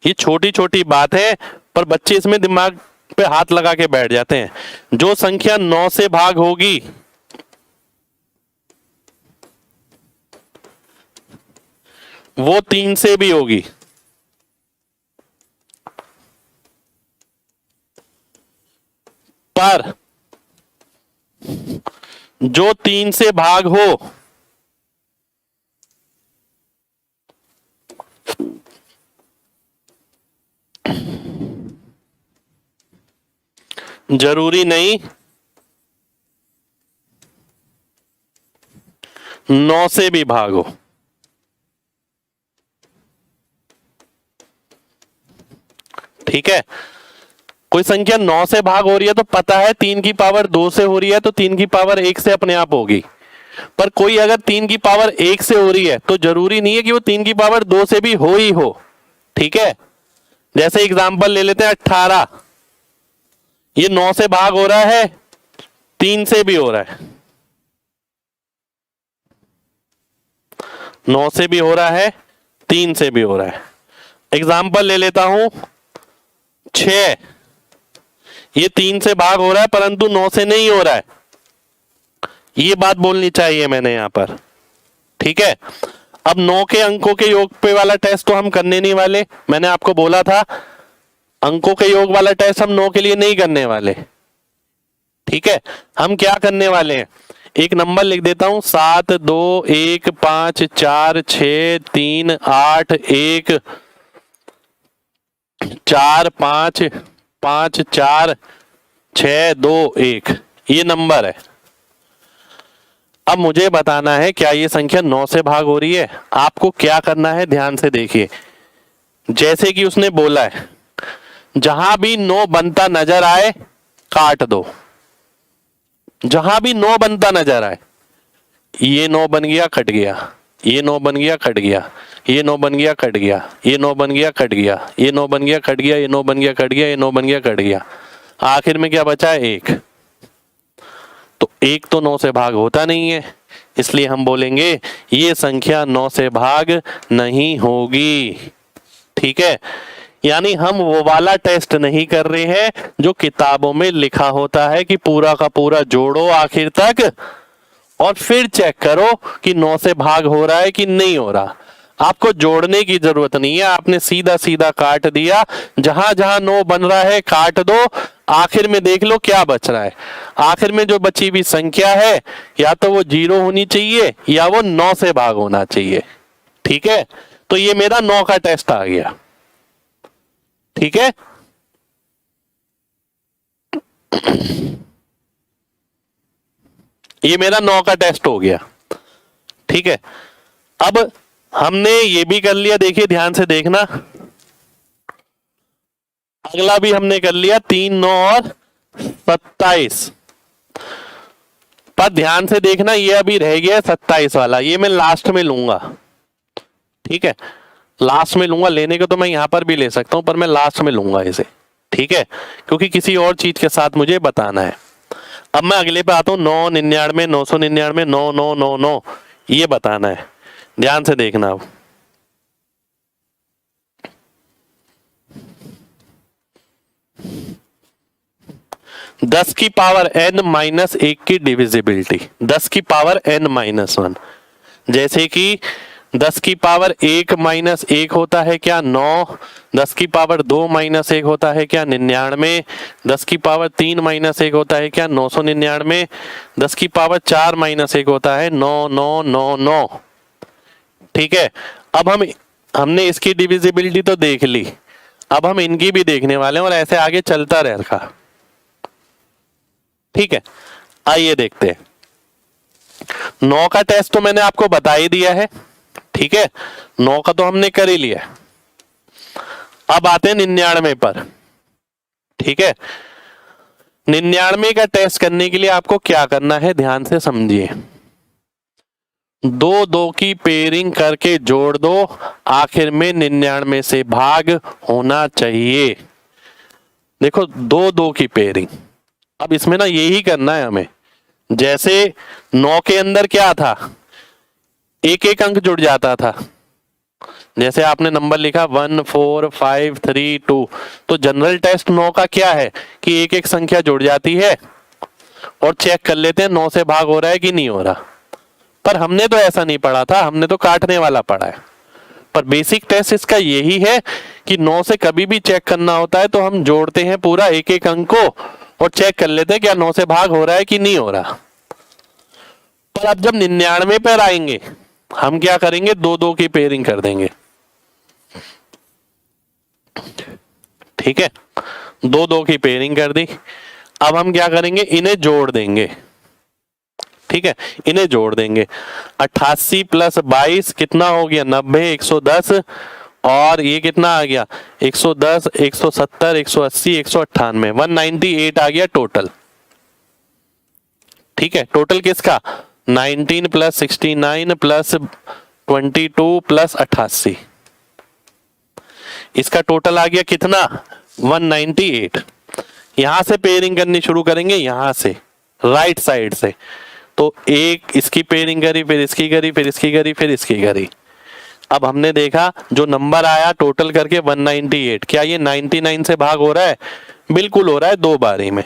ये छोटी छोटी बात है पर बच्चे इसमें दिमाग पे हाथ लगा के बैठ जाते हैं। जो संख्या 9 से भाग होगी वो 3 से भी होगी, पर जो 3 से भाग हो जरूरी नहीं 9 से भी भागो। ठीक है, कोई संख्या 9 से भाग हो रही है तो पता है 3 की पावर 2 से हो रही है तो 3 की पावर 1 से अपने आप होगी। पर कोई अगर 3 की पावर 1 से हो रही है तो जरूरी नहीं है कि वो 3 की पावर 2 से भी हो ही हो। ठीक है, जैसे एग्जांपल ले लेते हैं 18, ये 9 से भाग हो रहा है, 3 से भी हो रहा है, 9 से भी हो रहा है, 3 से भी हो रहा है। एग्जांपल ले लेता हूं 6, ये 3 से भाग हो रहा है परंतु 9 से नहीं हो रहा है। ये बात बोलनी चाहिए मैंने यहां पर। ठीक है, अब 9 के अंकों के योग पे वाला टेस्ट तो हम करने नहीं वाले, मैंने आपको बोला था अंकों के योग वाला टेस्ट हम 9 के लिए नहीं करने वाले। ठीक है, हम क्या करने वाले हैं, एक नंबर लिख देता हूं 7 2 1 5 4 6 3 8 1 4 5 5 4 6 2 1, ये नंबर है। अब मुझे बताना है क्या ये संख्या 9 से भाग हो रही है। आपको क्या करना है ध्यान से देखिए, जैसे कि उसने बोला है जहां भी 9 बनता नजर आए काट दो। जहां भी 9 बनता नजर आए, ये 9 बन गया कट गया, ये 9 बन गया कट गया, ये 9 बन गया कट गया, ये 9 बन गया कट गया, ये 9 बन गया कट गया, ये 9 बन गया कट गया, ये 9 बन गया कट गया, आखिर में क्या बचा है 1। तो 1 तो 9 से भाग होता नहीं है, इसलिए हम बोलेंगे ये संख्या 9 से भाग नहीं होगी। ठीक है, यानी हम वो वाला टेस्ट नहीं कर रहे हैं जो किताबों में लिखा होता है कि पूरा का पूरा जोड़ो आखिर तक और फिर चेक करो कि 9 से भाग हो रहा है कि नहीं हो रहा। आपको जोड़ने की जरूरत नहीं है, आपने सीधा सीधा काट दिया, जहां जहां 9 बन रहा है काट दो, आखिर में देख लो क्या बच रहा है। आखिर में जो बची हुई संख्या है या तो वो 0 होनी चाहिए या वो 9 से भाग होना चाहिए। ठीक है, तो ये मेरा 9 का टेस्ट आ गया। ठीक है, ये मेरा 9 का टेस्ट हो गया। ठीक है, अब हमने ये भी कर लिया, देखिए ध्यान से देखना, अगला भी हमने कर लिया 3 9 और 27। पर ध्यान से देखना ये अभी रह गया 27 वाला, ये मैं लास्ट में लूंगा। ठीक है, लास्ट में लूंगा, लेने को तो मैं यहां पर भी ले सकता हूं पर मैं लास्ट में लूंगा इसे। ठीक है, क्योंकि किसी और चीज के साथ मुझे बताना है। अब मैं अगले पे आता हूं 999 999 9999, ये बताना है, ध्यान से देखना। अब दस की पावर n माइनस 1 की डिविजिबिलिटी, 10 की पावर n माइनस 1, जैसे कि 10 की पावर 1 माइनस 1 होता है क्या 9, 10 की पावर 2 माइनस 1 होता है क्या 99, 10 की पावर 3 माइनस 1 होता है क्या 999, 10 की पावर 4 माइनस 1 होता है 9999। ठीक है, अब हमने इसकी डिविजिबिलिटी तो देख ली, अब हम इनकी भी देखने वाले हैं और ऐसे आगे चलता रहेगा। ठीक है, आइए देखते हैं। 9 का टेस्ट तो मैंने आपको बता ही दिया है। ठीक है, 9 का तो हमने कर ही लिया। अब आते हैं 99 पर। ठीक है, 99 का टेस्ट करने के लिए आपको क्या करना है ध्यान से समझिए। 2 2 की पेयरिंग करके जोड़ दो, आखिर में 99 से भाग होना चाहिए। देखो 2 2 की पेयरिंग, अब इसमें ना यही करना है हमें, जैसे 9 के अंदर क्या था, एक एक अंक जुड़ जाता था, जैसे आपने नंबर लिखा 1 4 5 3 2, तो जनरल टेस्ट 9 का क्या है कि एक एक संख्या जुड़ जाती है और चेक कर लेते हैं 9 से भाग हो रहा है कि नहीं हो रहा। पर हमने तो ऐसा नहीं पढ़ा था, हमने तो काटने वाला पढ़ा है। पर बेसिक टेस्ट इसका यही है कि 9 से कभी भी चेक करना होता है तो हम जोड़ते हैं पूरा एक एक अंक को और चेक कर लेते हैं क्या 9 से भाग हो रहा है कि नहीं हो रहा। पर अब जब 99 पर आएंगे हम क्या करेंगे, 2 2 की पेयरिंग कर देंगे। ठीक है, 2 2 की पेयरिंग कर दी, अब हम क्या करेंगे, इन्हें जोड़ देंगे। ठीक है, इन्हें जोड़ देंगे। 88 प्लस 22 कितना हो गया, 90, 110, और ये कितना आ गया, 110, 170, 180, 198, 198 आ गया टोटल। ठीक है, टोटल किसका, 19 प्लस 69 प्लस 22 प्लस 88, इसका टोटल आ गया कितना, 198। यहां से पेयरिंग करनी शुरू करेंगे, यहां से राइट साइड से। तो एक इसकी पेयरिंग करी, फिर इसकी करी, फिर इसकी करी, फिर इसकी करी। अब हमने देखा जो नंबर आया टोटल करके 198, क्या ये 99 से भाग हो रहा है, बिल्कुल हो रहा है, 2 बारी में।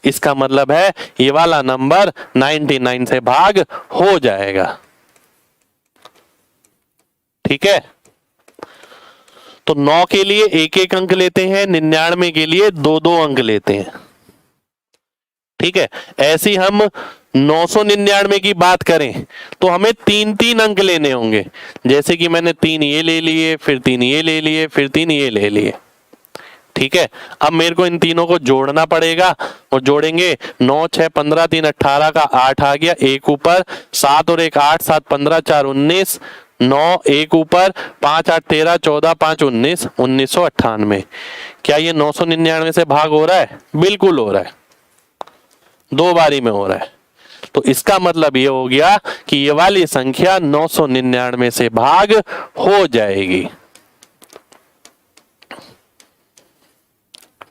इसका मतलब है ये वाला नंबर 99 से भाग हो जाएगा। ठीक है, तो 9 के लिए 1-1 अंक लेते हैं, 99 के लिए 2-2 अंक लेते हैं। ठीक है, ऐसी हम 999 की बात करें तो हमें 3-3 अंक लेने होंगे। जैसे कि मैंने 3 ये ले लिए, फिर 3 ये ले लिए, फिर 3 ये ले लिए। ठीक है, अब मेरे को इन तीनों को जोड़ना पड़ेगा, और जोड़ेंगे 9, 6, 15, 3, 18 का 8 आ गया, एक ऊपर 7 और 1 8, 7, 15, 4, 19, 9 एक ऊपर 5, 8, 13, 14, 5, 19, 1998। क्या ये 999 से भाग हो रहा है, बिल्कुल हो रहा है, 2 बारी में हो रहा है। तो इसका मतलब ये हो गया कि ये वाली संख्या 999 से भाग हो जाएगी।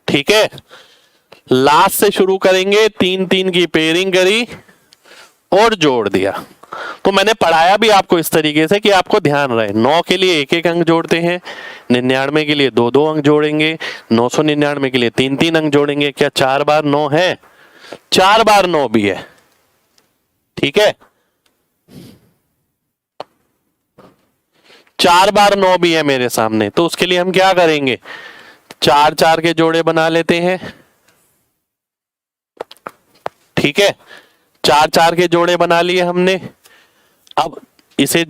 ठीक है, लास्ट से शुरू करेंगे, 3-3 की पेयरिंग करी और जोड़ दिया। तो मैंने पढ़ाया भी आपको इस तरीके से कि आपको ध्यान रहे। 9 के लिए 1-1 अंक जोड़ते हैं, 99 के लिए 2-2 अंक जोड़ेंगे, 999 के लिए 3-3 अंक जोड़ेंगे। क्या 4 बार 9 है, 4 बार 9 भी है। ठीक है, 4 बार 9 भी है मेरे सामने। तो उसके लिए हम क्या करेंगे, 4-4 के जोड़े बना लेते हैं। ठीक है, 4-4 के जोड़े बना लिए हमने। अब इसे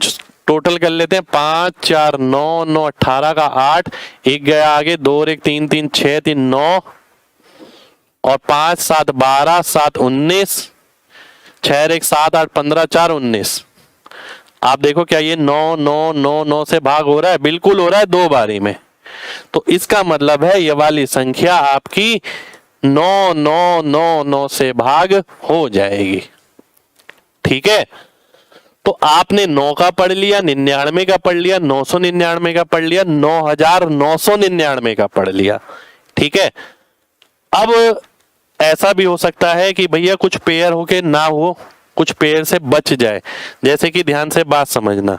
टोटल कर लेते हैं, 5, 4, 9, 9, 18 का 8, एक गया आगे, 2 और 1 3, 3, 6, 3, 9, और 5, 7, 12, 7, 19, 6 और 1 7, 8, 15, 4, 19। आप देखो क्या ये 9, 9, 9, 9 से भाग हो रहा है, बिल्कुल हो रहा है, 2 बारी में। तो इसका मतलब है ये वाली संख्या आपकी 9, 9, 9, 9 से भाग हो जाएगी। ठीक है, तो आपने 9 का पढ़ लिया, 99 का पढ़ लिया, 999 का पढ़ लिया, 9999 का पढ़ लिया। ठीक है, अब ऐसा भी हो सकता है कि भैया कुछ पेयर होके ना हो, कुछ पेयर से बच जाए। जैसे कि ध्यान से बात समझना,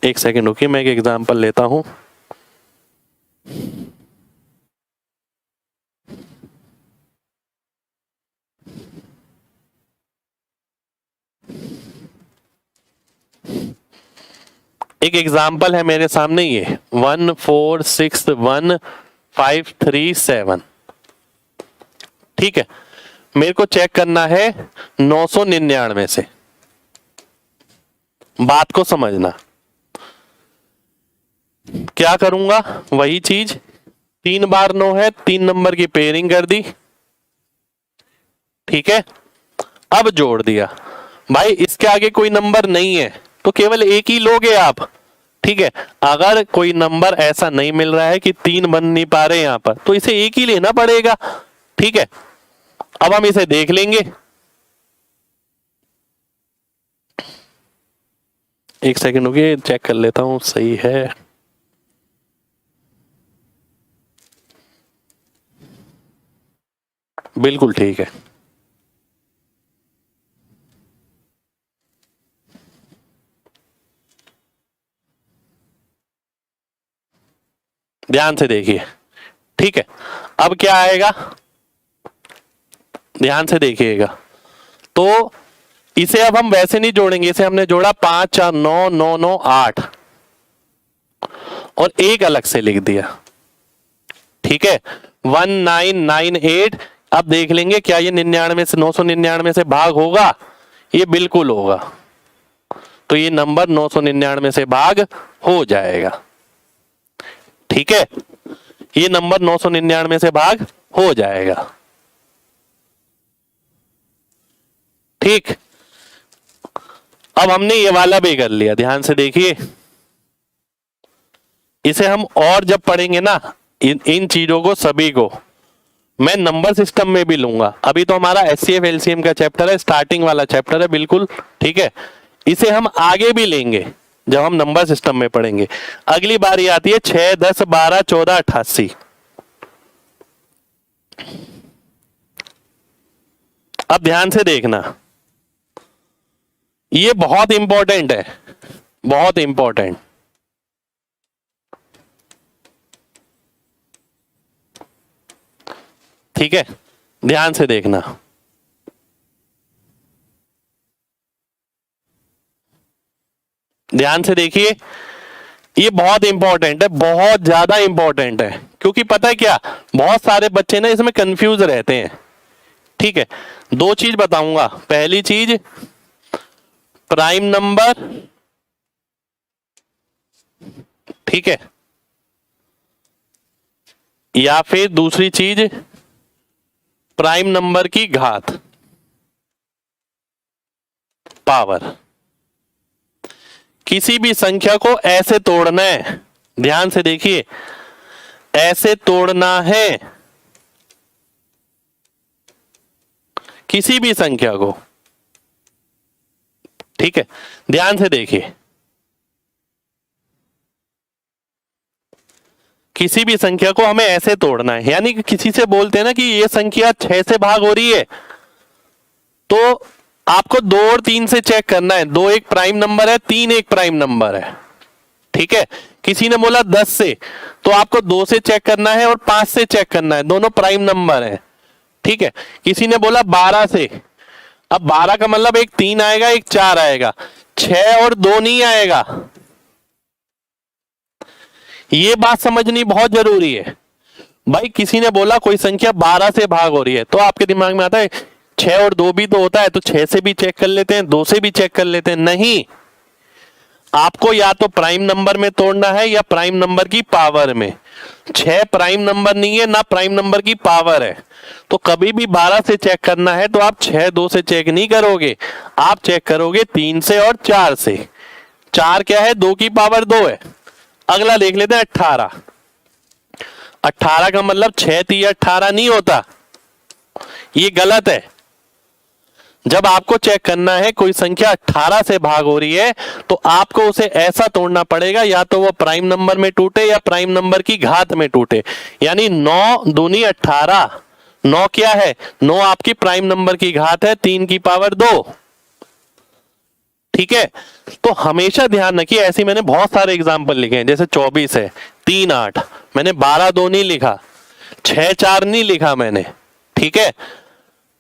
एक सेकंड रुकिए, मैं एक एग्जांपल लेता हूं। एक एग्जाम्पल है मेरे सामने, ये 1 4 6 1 5 3 7। ठीक है, मेरे को चेक करना है 999 से। बात को समझना, क्या करूंगा, वही चीज, 3 बार 9 है, 3 नंबर की पेयरिंग कर दी। ठीक है, अब जोड़ दिया। भाई इसके आगे कोई नंबर नहीं है तो केवल एक ही लोगे आप। ठीक है, अगर कोई नंबर ऐसा नहीं मिल रहा है कि 3 बन नहीं पा रहे यहां पर, तो इसे एक ही लेना पड़ेगा। ठीक है, अब हम इसे देख लेंगे। एक सेकंड रुकिए, चेक कर लेता हूं सही है। बिल्कुल ठीक है। ध्यान से देखिए। ठीक है, अब क्या आएगा, ध्यान से देखिएगा। तो इसे अब हम वैसे नहीं जोड़ेंगे, इसे हमने जोड़ा 5 4 9 9 9 8 और एक अलग से लिख दिया। ठीक है, 1998। अब देख लेंगे क्या ये 99 से 999 से भाग होगा, ये बिल्कुल होगा। तो ये नंबर 999 से भाग हो जाएगा। ठीक है, ये नंबर 999 से भाग हो जाएगा। ठीक, अब हमने ये वाला भी कर लिया, ध्यान से देखिए। इसे हम और जब पढ़ेंगे ना इन चीजों को सभी को मैं नंबर सिस्टम में भी लूंगा। अभी तो हमारा एचसीएफ एलसीएम का चैप्टर है, स्टार्टिंग वाला चैप्टर है बिल्कुल, ठीक है। इसे हम आगे भी लेंगे जब हम नंबर सिस्टम में पढ़ेंगे। अगली बारी आती है 6, 10, 12, 14, 88। अब ध्यान से देखना, ये बहुत इंपॉर्टेंट है, बहुत इंपॉर्टेंट। ठीक है, ध्यान से देखना। ध्यान से देखिए, ये बहुत इंपॉर्टेंट है, बहुत ज्यादा इंपॉर्टेंट है। क्योंकि पता है क्या, बहुत सारे बच्चे ना इसमें कंफ्यूज रहते हैं। ठीक है, दो चीज बताऊंगा। पहली चीज प्राइम नंबर, ठीक है, या फिर दूसरी चीज प्राइम नंबर की घात, पावर। किसी भी संख्या को ऐसे तोड़ना है, ध्यान से देखिए, ऐसे तोड़ना है किसी भी संख्या को। ठीक है, ध्यान से देखिए, किसी भी संख्या को हमें ऐसे तोड़ना है। यानी कि किसी से बोलते हैं ना कि ये संख्या 6 से भाग हो रही है, तो आपको 2 और 3 से चेक करना है। 2 एक प्राइम नंबर है, 3 एक प्राइम नंबर है। ठीक है, किसी ने बोला 10 से, तो आपको 2 से चेक करना है और 5 से चेक करना है, दोनों प्राइम नंबर है। ठीक है, किसी ने बोला 12 से, अब 12 का मतलब एक 3 आएगा, एक 4 आएगा, 6 और 2 नहीं आएगा। ये बात समझनी बहुत जरूरी है भाई। किसी ने बोला कोई संख्या 12 से भाग हो रही है, तो आपके दिमाग में आता है 6 और 2 भी तो होता है, तो 6 से भी चेक कर लेते हैं, 2 से भी चेक कर लेते हैं। नहीं, आपको या तो प्राइम नंबर में तोड़ना है या प्राइम नंबर की पावर में। 6 प्राइम नंबर नहीं है, ना प्राइम नंबर की पावर है। तो कभी भी 12 से चेक करना है तो आप 6, 2 से चेक नहीं करोगे, आप चेक करोगे 3 से और 4 से। 4 क्या है, 2 की पावर 2 है। अगला देख लेते हैं 18। 18 का मतलब 6 3 18 नहीं होता, ये गलत है। जब आपको चेक करना है कोई संख्या 18 से भाग हो रही है, तो आपको उसे ऐसा तोड़ना पड़ेगा, या तो वो प्राइम नंबर में टूटे या प्राइम नंबर की घात में टूटे। यानी 9 दूनी 18, 9 क्या है, 9 आपकी प्राइम नंबर की घात है, 3 की पावर 2। ठीक है, तो हमेशा ध्यान रखिए, ऐसे मैंने बहुत सारे एग्जाम्पल लिखे हैं। जैसे 24 है, 3 8, मैंने 12 2 नहीं लिखा, 6 4 नहीं लिखा मैंने। ठीक है,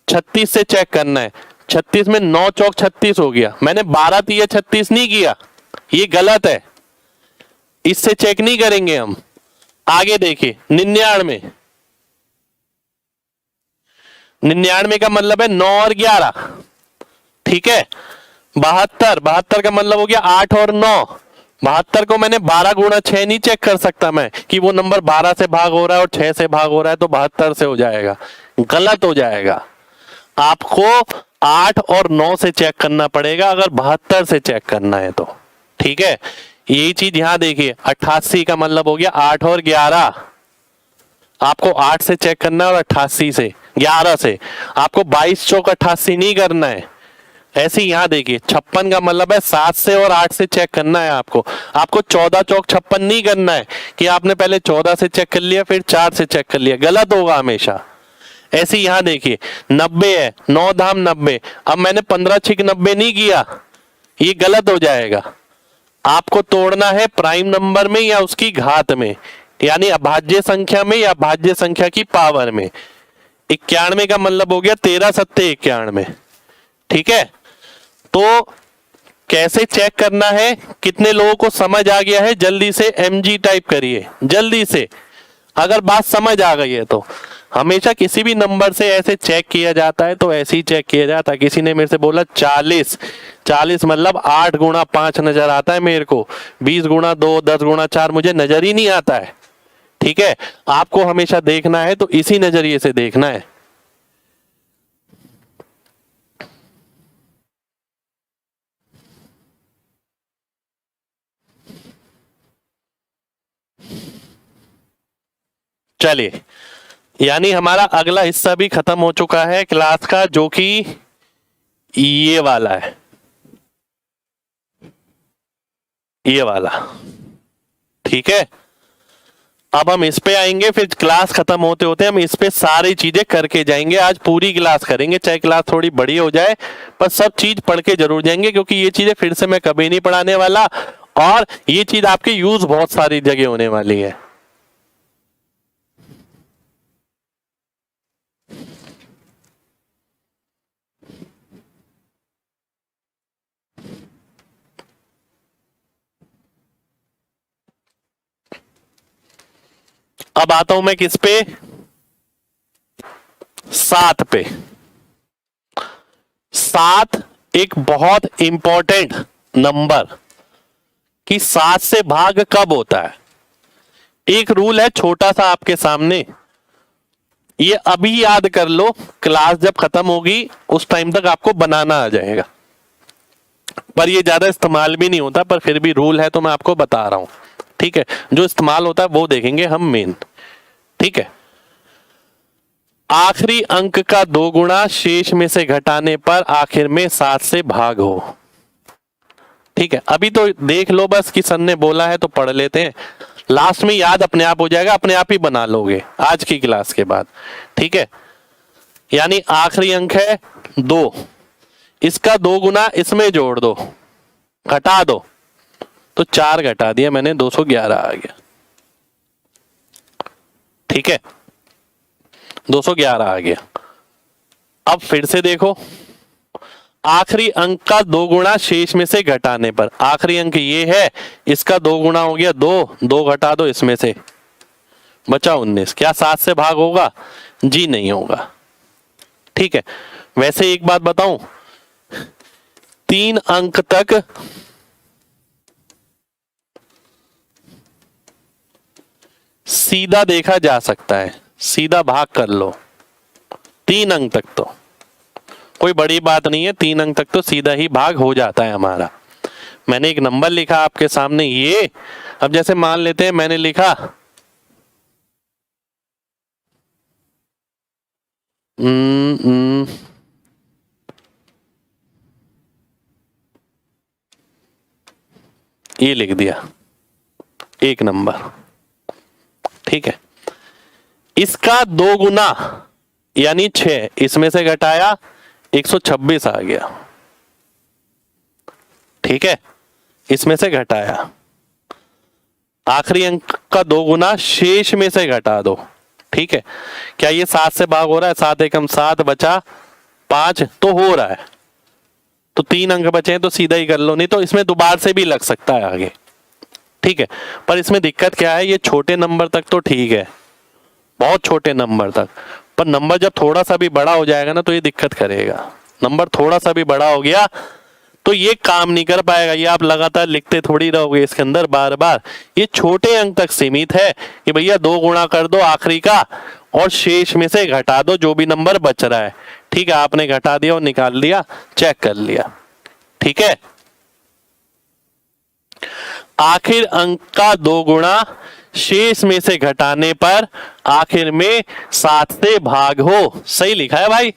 36 से चेक करना है, 36 में 9 चौक 36 हो गया, मैंने 12 3 36 नहीं किया, ये गलत है, इससे चेक नहीं करेंगे हम। आगे देखिए 99, 99 का मतलब है 9 और 11। ठीक है, 72, 72 का मतलब हो गया 8 और 9। 72 को मैंने 12 गुणा 6 नहीं चेक कर सकता मैं कि वो नंबर 12 से भाग हो रहा है और 6 से भाग हो रहा है तो 72 से हो जाएगा, गलत हो जाएगा। आपको 8 और 9 से चेक करना पड़ेगा अगर 72 से चेक करना है तो। ठीक है, यही चीज यहां देखिए, 88 का मतलब हो गया 8 और 11। आपको 8 से चेक करना है और 88 से, 11 से। आपको 22 चौक 88 नहीं करना है। ऐसे यहां देखिए 56 का मतलब है 7 से और 8 से चेक करना है आपको। आपको 14 चौक 56 नहीं करना है कि आपने पहले 14 से चेक कर लिया फिर 4 से चेक कर लिया, गलत होगा हमेशा। ऐसे यहां देखिए 90 है, 9 धाम 90, अब मैंने 15 छिक 90 नहीं किया, ये गलत हो जाएगा। आपको तोड़ना है प्राइम नंबर में या उसकी घात में, यानी अभाज्य संख्या में या भाज्य संख्या की पावर में। 91 का मतलब हो गया 13 सत्ते 91। ठीक है, तो कैसे चेक करना है, कितने लोगों को समझ आ गया है? जल्दी से MG टाइप करिए, जल्दी से। अगर बात समझ आ गई है तो हमेशा किसी भी नंबर से ऐसे चेक किया जाता है, तो ऐसे ही चेक किया जाता है। किसी ने मेरे से बोला 40, 40 मतलब 8 गुणा 5 नजर आता है मेरे को, 20 गुणा 2, 10 गुणा 4 मुझे नजर ही नहीं आता है। ठीक है, आपको हमेशा देखना है तो इसी नजरिए से देखना है। चलिए, यानी हमारा अगला हिस्सा भी खत्म हो चुका है क्लास का, जो कि ये वाला है, ये वाला। ठीक है, अब हम इस पे आएंगे, फिर क्लास खत्म होते होते हम इस पे सारी चीजें करके जाएंगे। आज पूरी क्लास करेंगे, चाहे क्लास थोड़ी बड़ी हो जाए, पर सब चीज पढ़ के जरूर जाएंगे, क्योंकि ये चीजें फिर से मैं कभी नहीं पढ़ाने वाला, और ये चीज आपके यूज बहुत सारी जगह होने वाली है। अब आता हूं मैं किस पे, 7 पे। 7 एक बहुत इंपॉर्टेंट नंबर, कि 7 से भाग कब होता है। एक रूल है छोटा सा आपके सामने, ये अभी याद कर लो, क्लास जब खत्म होगी उस टाइम तक आपको बनाना आ जाएगा, पर ये ज्यादा इस्तेमाल भी नहीं होता, पर फिर भी रूल है तो मैं आपको बता रहा हूं। ठीक है, जो इस्तेमाल होता है वो देखेंगे हम मेन। ठीक है, आखिरी अंक का 2 गुना शेष में से घटाने पर आखिर में 7 से भाग हो। ठीक है, अभी तो देख लो बस कि सर ने बोला है तो पढ़ लेते हैं, लास्ट में याद अपने आप हो जाएगा, अपने आप ही बना लोगे आज की क्लास के बाद। ठीक है, यानी आखिरी अंक है 2, इसका 2 गुना इसमें जोड़ दो, घटा दो, तो 4 घटा दिया मैंने, 211 आ गया। ठीक है, 211 आ गया। अब फिर से देखो, आखिरी अंक का 2 गुना शेष में से घटाने पर, आखिरी अंक ये है, इसका 2 गुना हो गया 2, 2 घटा दो इसमें से, बचा 19। क्या 7 से भाग होगा? जी नहीं होगा। ठीक है, वैसे एक बात बताऊं, 3 अंक तक सीधा देखा जा सकता है, सीधा भाग कर लो, 3 अंक तक तो कोई बड़ी बात नहीं है, 3 अंक तक तो सीधा ही भाग हो जाता है हमारा। मैंने एक नंबर लिखा आपके सामने ये, अब जैसे मान लेते हैं मैंने लिखा ये लिख दिया एक नंबर। ठीक है, इसका 2 गुना यानी 6, इसमें से घटाया 126 आ गया। ठीक है, इसमें से घटाया, आखिरी अंक का 2 गुना शेष में से घटा दो। ठीक है, क्या ये 7 से भाग हो रहा है? 7 एकम 7, बचा 5, तो हो रहा है, तो 3 अंक बचे हैं तो सीधा ही कर लो, नहीं तो इसमें दोबारा से भी लग सकता है आगे। ठीक है, पर इसमें दिक्कत क्या है, ये छोटे नंबर तक तो ठीक है, बहुत छोटे नंबर तक, पर नंबर जब थोड़ा सा भी बड़ा हो जाएगा ना तो ये दिक्कत करेगा। नंबर थोड़ा सा भी बड़ा हो गया तो ये काम नहीं कर पाएगा, ये आप लगातार लिखते थोड़ी रहोगे इसके अंदर बार बार। ये छोटे अंक तक सीमित है कि भैया 2 गुणा कर दो आखिरी का और शेष में से घटा दो जो भी नंबर बच रहा है। ठीक है, आपने घटा दिया और निकाल लिया, चेक कर लिया। ठीक है, आखिर अंक का 2 गुणा शेष में से घटाने पर आखिर में 7 से भाग हो। सही लिखा है भाई,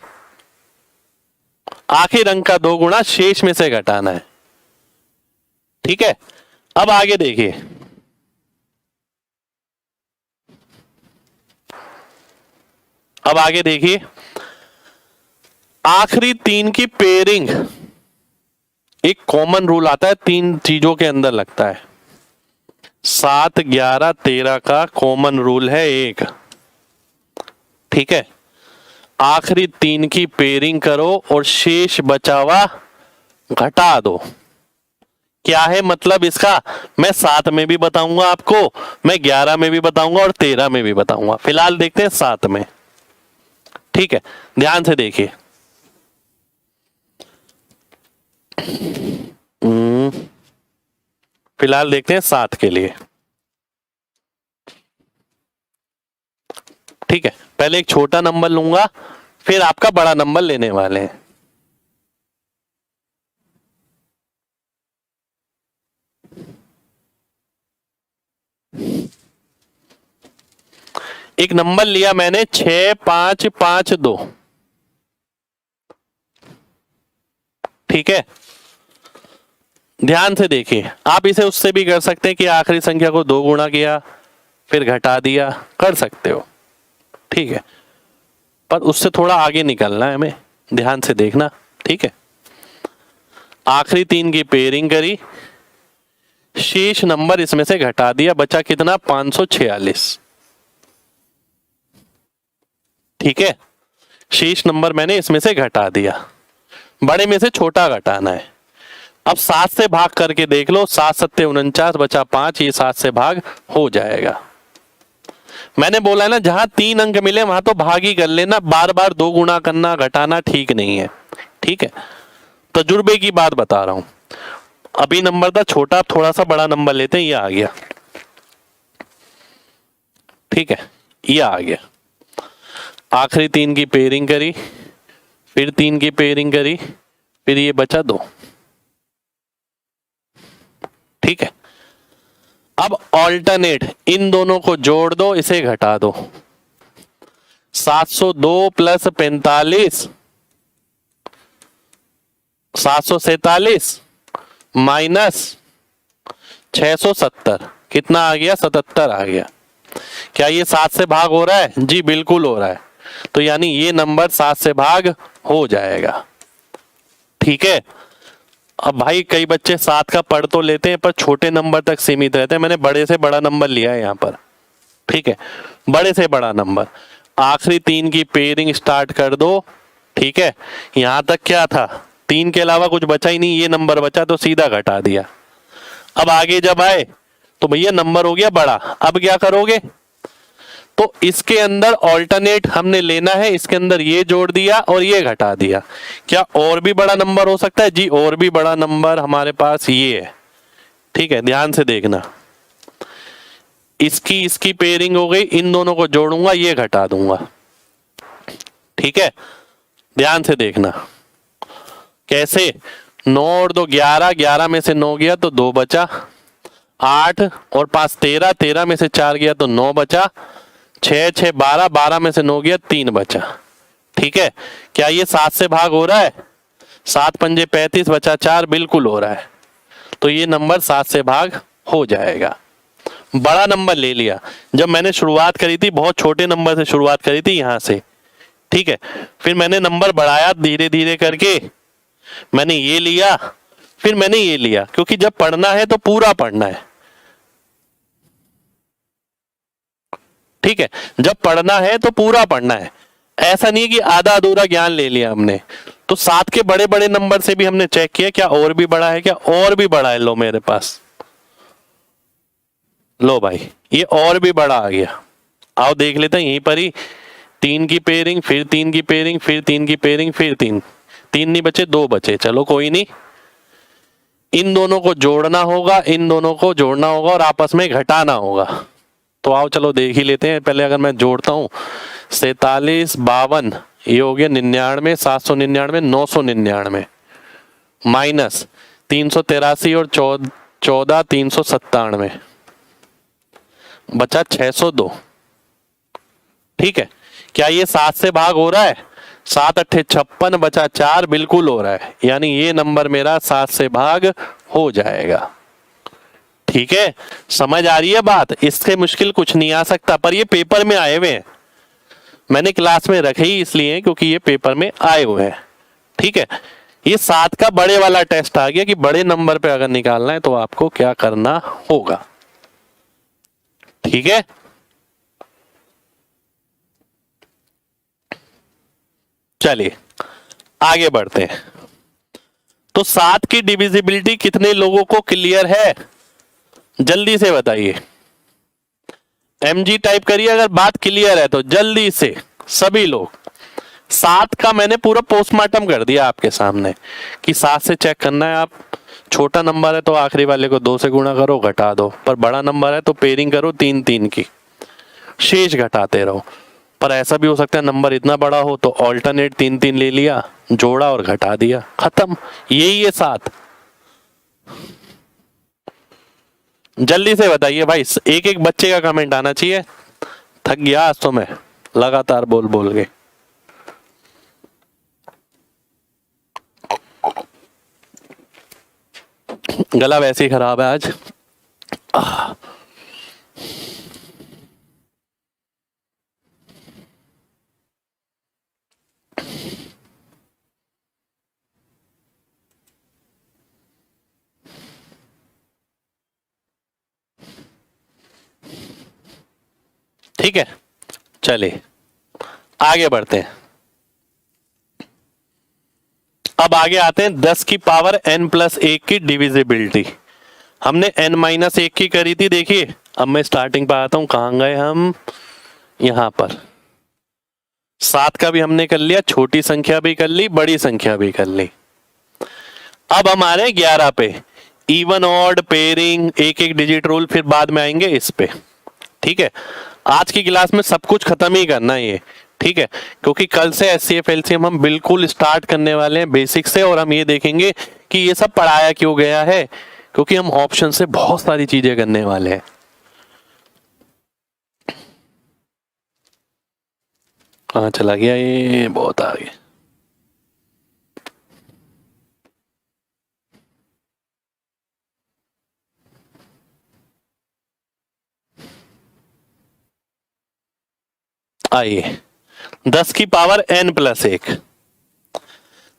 आखिर अंक का 2 गुणा शेष में से घटाना है। ठीक है, अब आगे देखिए, अब आगे देखिए, आखिरी 3 की पेयरिंग, एक कॉमन रूल आता है 3 चीजों के अंदर लगता है, 7, 11, 13 का कॉमन रूल है एक। ठीक है, आखिरी 3 की पेयरिंग करो और शेष बचा हुआ घटा दो। क्या है मतलब इसका? मैं 7 में भी बताऊंगा आपको, मैं 11 में भी बताऊंगा और 13 में भी बताऊंगा। फिलहाल देखते हैं 7 में। ठीक है, ध्यान से देखिए, फिलहाल देखते हैं 7 के लिए। ठीक है, पहले एक छोटा नंबर लूंगा, फिर आपका बड़ा नंबर लेने वाले हैं। एक नंबर लिया मैंने 6552, ठीक है। ध्यान से देखिए, आप इसे उससे भी कर सकते हैं कि आखिरी संख्या को 2 गुणा किया फिर घटा दिया, कर सकते हो, ठीक है। पर उससे थोड़ा आगे निकलना है हमें, ध्यान से देखना, ठीक है। आखिरी 3 की पेयरिंग करी, शेष नंबर इसमें से घटा दिया, बचा कितना 546, ठीक है। शेष नंबर मैंने इसमें से घटा दिया, बड़े में से छोटा घटाना है। अब 7 से भाग करके देख लो, 7 सत्ते 49, बचा 5, ये 7 से भाग हो जाएगा। मैंने बोला है ना, जहां 3 अंक मिले वहां तो भाग ही कर लेना, बार बार 2 गुणा करना घटाना ठीक नहीं है, ठीक है। तजुर्बे की बात बता रहा हूं। अभी नंबर था छोटा, थोड़ा सा बड़ा नंबर लेते हैं, ये आ गया, ठीक है, ये आ गया। आखिरी 3 की पेयरिंग करी, फिर 3 की पेयरिंग करी, फिर ये बचा 2, ठीक है। अब ऑल्टरनेट, इन दोनों को जोड़ दो, इसे घटा दो। 702 प्लस 45 747 माइनस 670, कितना आ गया 77 आ गया। क्या ये 7 से भाग हो रहा है? जी बिल्कुल हो रहा है, तो यानी ये नंबर 7 से भाग हो जाएगा, ठीक है। अब भाई कई बच्चे 7 का पढ़ तो लेते हैं पर छोटे नंबर तक सीमित रहते हैं, मैंने बड़े से बड़ा नंबर लिया है यहाँ पर, ठीक है, बड़े से बड़ा नंबर। आखिरी 3 की पेयरिंग स्टार्ट कर दो, ठीक है। यहां तक क्या था, 3 के अलावा कुछ बचा ही नहीं, ये नंबर बचा तो सीधा घटा दिया। अब आगे जब आए तो भैया नंबर हो गया बड़ा, अब क्या करोगे, तो इसके अंदर ऑल्टरनेट हमने लेना है, इसके अंदर ये जोड़ दिया और ये घटा दिया। क्या और भी बड़ा नंबर हो सकता है? जी और भी बड़ा नंबर हमारे पास ये है, ठीक है, ध्यान से देखना। इसकी पेयरिंग हो गई, इन दोनों को जोड़ूंगा, ये घटा दूंगा, ठीक है, ध्यान से देखना। कैसे? 9 और 2 11, 11 में से 9 गया तो 2 बचा, 8 और 5 13, 13 में से 4 गया तो 9 बचा, 6 6 12, 12 में से 9 गया 3 बचा, ठीक है। क्या ये 7 से भाग हो रहा है? 7 पंजे 35, बचा 4, बिल्कुल हो रहा है, तो ये नंबर 7 से भाग हो जाएगा। बड़ा नंबर ले लिया। जब मैंने शुरुआत करी थी बहुत छोटे नंबर से शुरुआत करी थी यहां से, ठीक है, फिर मैंने नंबर बढ़ाया धीरे धीरे करके, मैंने ये लिया, फिर मैंने ये लिया, क्योंकि जब पढ़ना है तो पूरा पढ़ना है, ठीक है, जब पढ़ना है तो पूरा पढ़ना है। ऐसा नहीं है कि आधा अधूरा ज्ञान ले लिया हमने। तो 7 के बड़े बड़े नंबर से भी हमने चेक किया, क्या और भी बड़ा है, क्या और भी बड़ा है, लो मेरे पास, लो भाई ये और भी बड़ा आ गया। आओ देख लेते हैं यहीं पर ही, 3 की पेयरिंग, फिर 3 की पेयरिंग, फिर 3 की पेयरिंग, फिर 3 नहीं बचे, 2 बचे, चलो कोई नहीं। इन दोनों को जोड़ना होगा, इन दोनों को जोड़ना होगा और आपस में घटाना होगा। तो आओ चलो देख ही लेते हैं। पहले अगर मैं जोड़ता हूं 47 52, ये हो गया 99, 799, 999 माइनस 383 और 14 397, बचा 602, ठीक है। क्या ये 7 से भाग हो रहा है? 7 8 56, बचा 4, बिल्कुल हो रहा है, यानी ये नंबर मेरा 7 से भाग हो जाएगा, ठीक है। समझ आ रही है बात? इससे मुश्किल कुछ नहीं आ सकता, पर ये पेपर में आए हुए हैं, मैंने क्लास में रखे ही इसलिए क्योंकि ये पेपर में आए हुए हैं, ठीक है। ये 7 का बड़े वाला टेस्ट आ गया कि बड़े नंबर पे अगर निकालना है तो आपको क्या करना होगा, ठीक है। चलिए आगे बढ़ते हैं। तो 7 की डिविजिबिलिटी कितने लोगों को क्लियर है? जल्दी से बताइए, MG टाइप करिए अगर बात क्लियर है तो, जल्दी से सभी लोग। 7 का मैंने पूरा पोस्टमार्टम कर दिया आपके सामने कि 7 से चेक करना है। आप छोटा नंबर है तो आखिरी वाले को 2 से गुणा करो, घटा दो, पर बड़ा नंबर है तो पेयरिंग करो 3 3 की, शेष घटाते रहो। पर ऐसा भी हो सकता है नंबर इतना बड़ा हो तो ऑल्टरनेट 3 3 ले लिया, जोड़ा और घटा दिया, खत्म। यही है 7। जल्दी से बताइए भाई, एक एक बच्चे का कमेंट आना चाहिए। थक गया आज तो मैं लगातार बोल बोल के। गला वैसे ही खराब है आज। ठीक है, चलिए आगे बढ़ते हैं। अब आगे आते हैं 10 की पावर n+1 की डिविजिबिलिटी। हमने n-1 की करी थी, देखिए। अब मैं स्टार्टिंग पर आता हूं, कहां गए हम, यहां पर। 7 का भी हमने कर लिया, छोटी संख्या भी कर ली, बड़ी संख्या भी कर ली। अब हमारे 11 पे इवन ऑड पेयरिंग, एक एक डिजिट रूल, फिर बाद में आएंगे इस पे। ठीक है, आज की क्लास में सब कुछ खत्म ही करना है ये, ठीक है, क्योंकि कल से एचसीएफ एलसीएम हम बिल्कुल स्टार्ट करने वाले हैं बेसिक से। और हम ये देखेंगे कि ये सब पढ़ाया क्यों गया है, क्योंकि हम ऑप्शन से बहुत सारी चीजें करने वाले हैं। कहां चला गया ये, बहुत आगे। आइए, 10 की पावर n+1।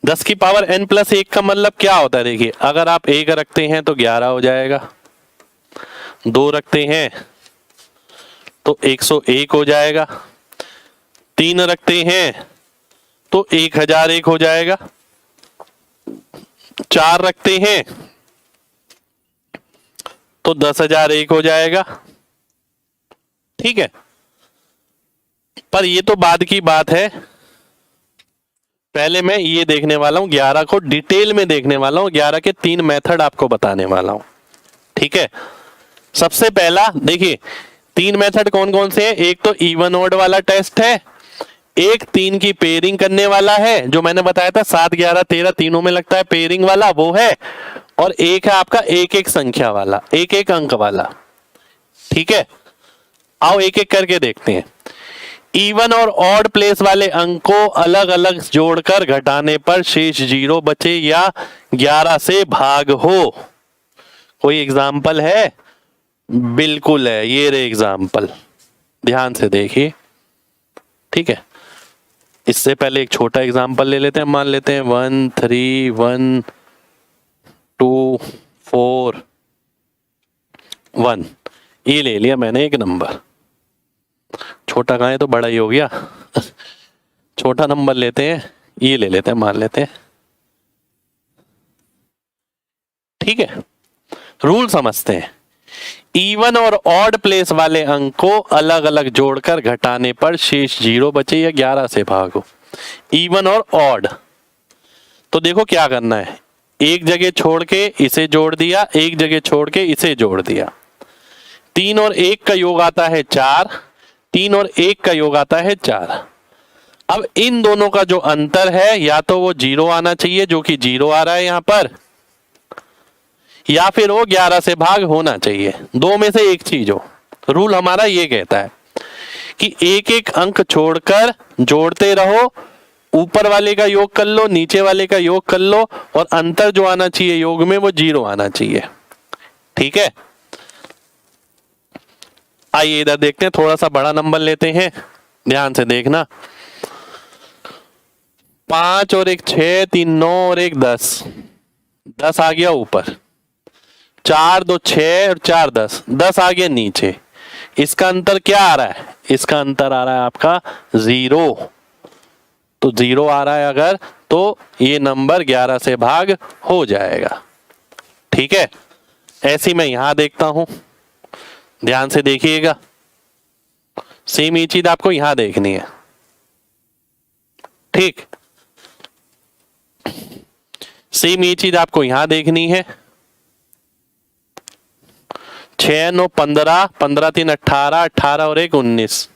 10 की पावर n+1 का मतलब क्या होता है, देखिए। अगर आप 1 रखते हैं तो 11 हो जाएगा, 2 रखते हैं तो 101 हो जाएगा, 3 रखते हैं तो 1001 हो जाएगा, 4 रखते हैं तो 10,001 हो जाएगा। ठीक है, पर ये तो बाद की बात है। पहले मैं ये देखने वाला हूं, 11 को डिटेल में देखने वाला हूं, 11 के 3 मेथड आपको बताने वाला हूं। ठीक है, सबसे पहला देखिए, 3 मेथड कौन कौन से हैं। एक तो इवन ऑड वाला टेस्ट है, एक 3 की पेयरिंग करने वाला है, जो मैंने बताया था 7 11 13 तीनों में लगता है पेयरिंग वाला, वो है। और एक है आपका एक एक संख्या वाला, एक एक अंक वाला। ठीक है, आओ एक एक करके देखते हैं। इवन और ऑड प्लेस वाले अंक को अलग अलग जोड़कर घटाने पर शेष 0 बचे या 11 से भाग हो। कोई एग्जाम्पल है? बिल्कुल है, ये रे एग्जाम्पल, ध्यान से देखिए। ठीक है, इससे पहले एक छोटा एग्जाम्पल ले लेते हैं। मान लेते हैं 1 3 1 2 4 1, ये ले लिया मैंने एक नंबर। छोटा कहाँ है तो बड़ा ही हो गया। छोटा नंबर लेते हैं, ये ले लेते हैं, मान लेते हैं। ठीक है, रूल समझते हैं। इवन और ऑड प्लेस वाले अंक को अलग अलग जोड़कर घटाने पर शेष 0 बचे या 11 से भागो। इवन और ऑड, तो देखो क्या करना है, एक जगह छोड़ के इसे जोड़ दिया, एक जगह छोड़ के इसे जोड़ दिया। 3 और 1 का योग आता है 4, 3 और 1 का योग आता है 4। अब इन दोनों का जो अंतर है, या तो वो 0 आना चाहिए, जो कि 0 आ रहा है यहां पर, या फिर वो 11 से भाग होना चाहिए। दो में से एक चीज हो। रूल हमारा ये कहता है कि एक एक अंक छोड़कर जोड़ते रहो, ऊपर वाले का योग कर लो, नीचे वाले का योग कर लो, और अंतर जो आना चाहिए योग में वो 0 आना चाहिए। ठीक है, आइए इधर देखते हैं, थोड़ा सा बड़ा नंबर लेते हैं, ध्यान से देखना। 5 और 1 6, 3 9 और 1 10, 10 आ गया ऊपर, 4 2 6 और 4 10, 10 आ गया नीचे। इसका अंतर क्या आ रहा है, इसका अंतर आ रहा है आपका 0। तो 0 आ रहा है अगर, तो ये नंबर 11 से भाग हो जाएगा। ठीक है, ऐसी मैं यहां देखता हूं, ध्यान से देखिएगा। सेम ये चीज आपको यहां देखनी है। ठीक, सेम ये चीज आपको यहां देखनी है। 6 9 15, 15 3 18, 18 और 1 19,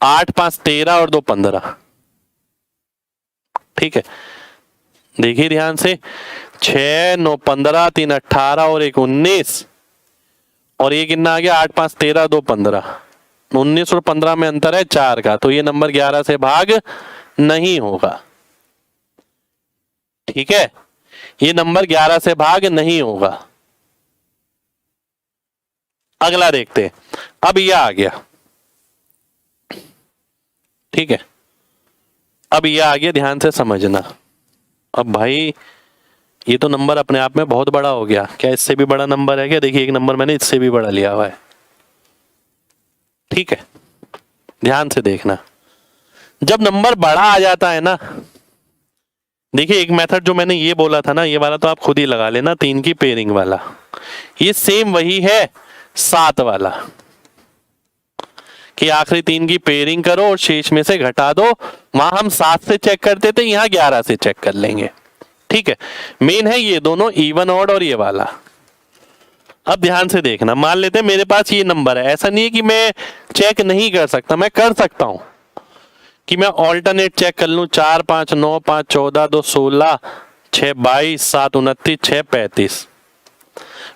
8 5 13 और 2 15। ठीक है, देखिए ध्यान से, 6 9 15, 3 18 और 1 19, और ये कितना आ गया 8 5 13 2 15। 19 और 15 में अंतर है 4 का, तो ये नंबर 11 से भाग नहीं होगा। ठीक है, ये नंबर 11 से भाग नहीं होगा। अगला देखते हैं। अब ये आ गया, ठीक है, अब ये आ गया, ध्यान से समझना। अब भाई ये तो नंबर अपने आप में बहुत बड़ा हो गया, क्या इससे भी बड़ा नंबर है क्या? देखिए एक नंबर मैंने इससे भी बड़ा लिया हुआ है। ठीक है, ध्यान से देखना, जब नंबर बड़ा आ जाता है ना, देखिए एक मेथड जो मैंने ये बोला था ना, ये वाला तो आप खुद ही लगा लेना, 3 की पेयरिंग वाला, ये सेम वही है 7 वाला, कि आखिरी 3 की पेयरिंग करो और शेष में से घटा दो। वहां हम 7 से चेक करते थे, यहां 11 से चेक कर लेंगे। ठीक है, मेन है ये दोनों इवन ऑड और ये वाला। अब ध्यान से देखना, मान लेते हैं मेरे पास ये नंबर है, ऐसा नहीं है कि मैं चेक नहीं कर सकता, मैं कर सकता हूं कि मैं ऑल्टरनेट चेक कर लूं। 4 5 9 5 14 2 16 6 22 7 29 6 35।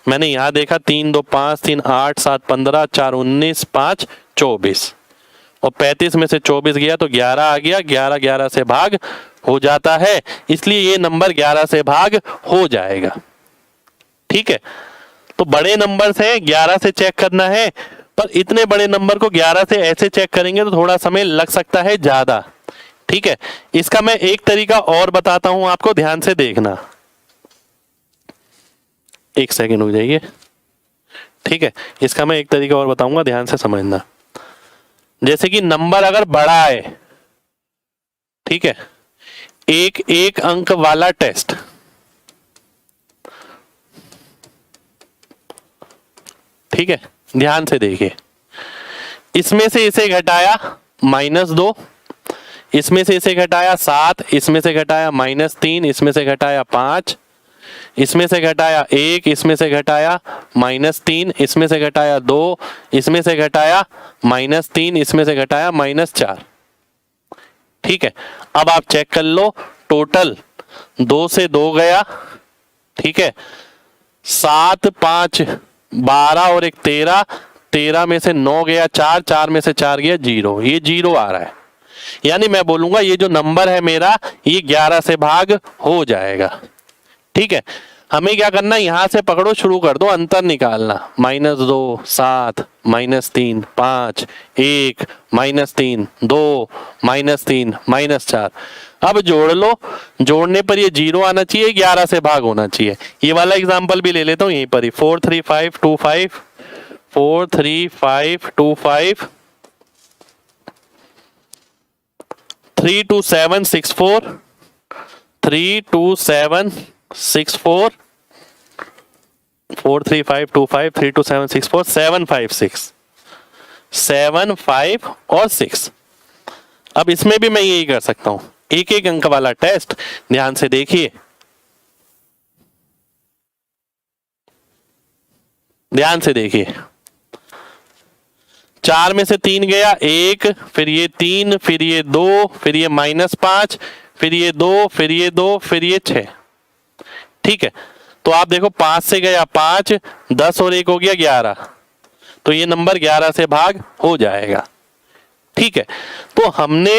मैंने यहां देखा 3 2 5 3 8 7 15 4 19 5 24, और 35 में से 24 गया तो 11 आ गया। 11 11 से भाग हो जाता है, इसलिए ये नंबर 11 से भाग हो जाएगा। ठीक है, तो बड़े नंबर से 11 से चेक करना है, पर इतने बड़े नंबर को 11 से ऐसे चेक करेंगे तो थोड़ा समय लग सकता है ज्यादा। ठीक है, इसका मैं एक तरीका और बताता हूं आपको, ध्यान से देखना। एक सेकंड हो जाइए। ठीक है, इसका मैं एक तरीका और बताऊंगा, ध्यान से समझना। जैसे कि नंबर अगर बड़ा है, ठीक है, एक अंक वाला टेस्ट, ठीक है, ध्यान से देखिए, इसमें से इसे घटाया -2, इसमें से इसे घटाया 7, इसमें से घटाया -3, इसमें से घटाया 5, इसमें से घटाया 1, इसमें से घटाया -3, इसमें से घटाया 2, इसमें से घटाया -3, इसमें से घटाया -4। ठीक है, अब आप चेक कर लो, टोटल 2 से 2 गया। ठीक है, 7 5 12 और 1 13, 13 में से 9 गया 4, 4 में से 4 गया 0, ये 0 आ रहा है। यानी मैं बोलूंगा ये जो नंबर है मेरा, ये 11 से भाग हो जाएगा। ठीक है, हमें क्या करना, यहां से पकड़ो, शुरू कर दो, अंतर निकालना। -2 7 -3 5 1 -3 2 -3 -4। अब जोड़ लो, जोड़ने पर ये 0 आना चाहिए, 11 से भाग होना चाहिए। ये वाला एग्जांपल भी ले लेता हूं यहीं पर ही, 4 3 5 2 5 4 3 5 2 5 3 2 7 6 4 3 2 7 6 4 4 3 5 2 5 3 2 7 6 4 7 5 6 7 5 और 6। अब इसमें भी मैं यही कर सकता हूं, एक एक अंक वाला टेस्ट। ध्यान से देखिए, ध्यान से देखिए, 4 में से 3 गया 1, फिर ये 3, फिर ये 2, फिर ये -5, फिर ये 2, फिर ये 2, फिर ये 6। ठीक है, तो आप देखो 5 से गया 5, 10 और 1 हो गया 11, तो ये नंबर 11 से भाग हो जाएगा। ठीक है, तो हमने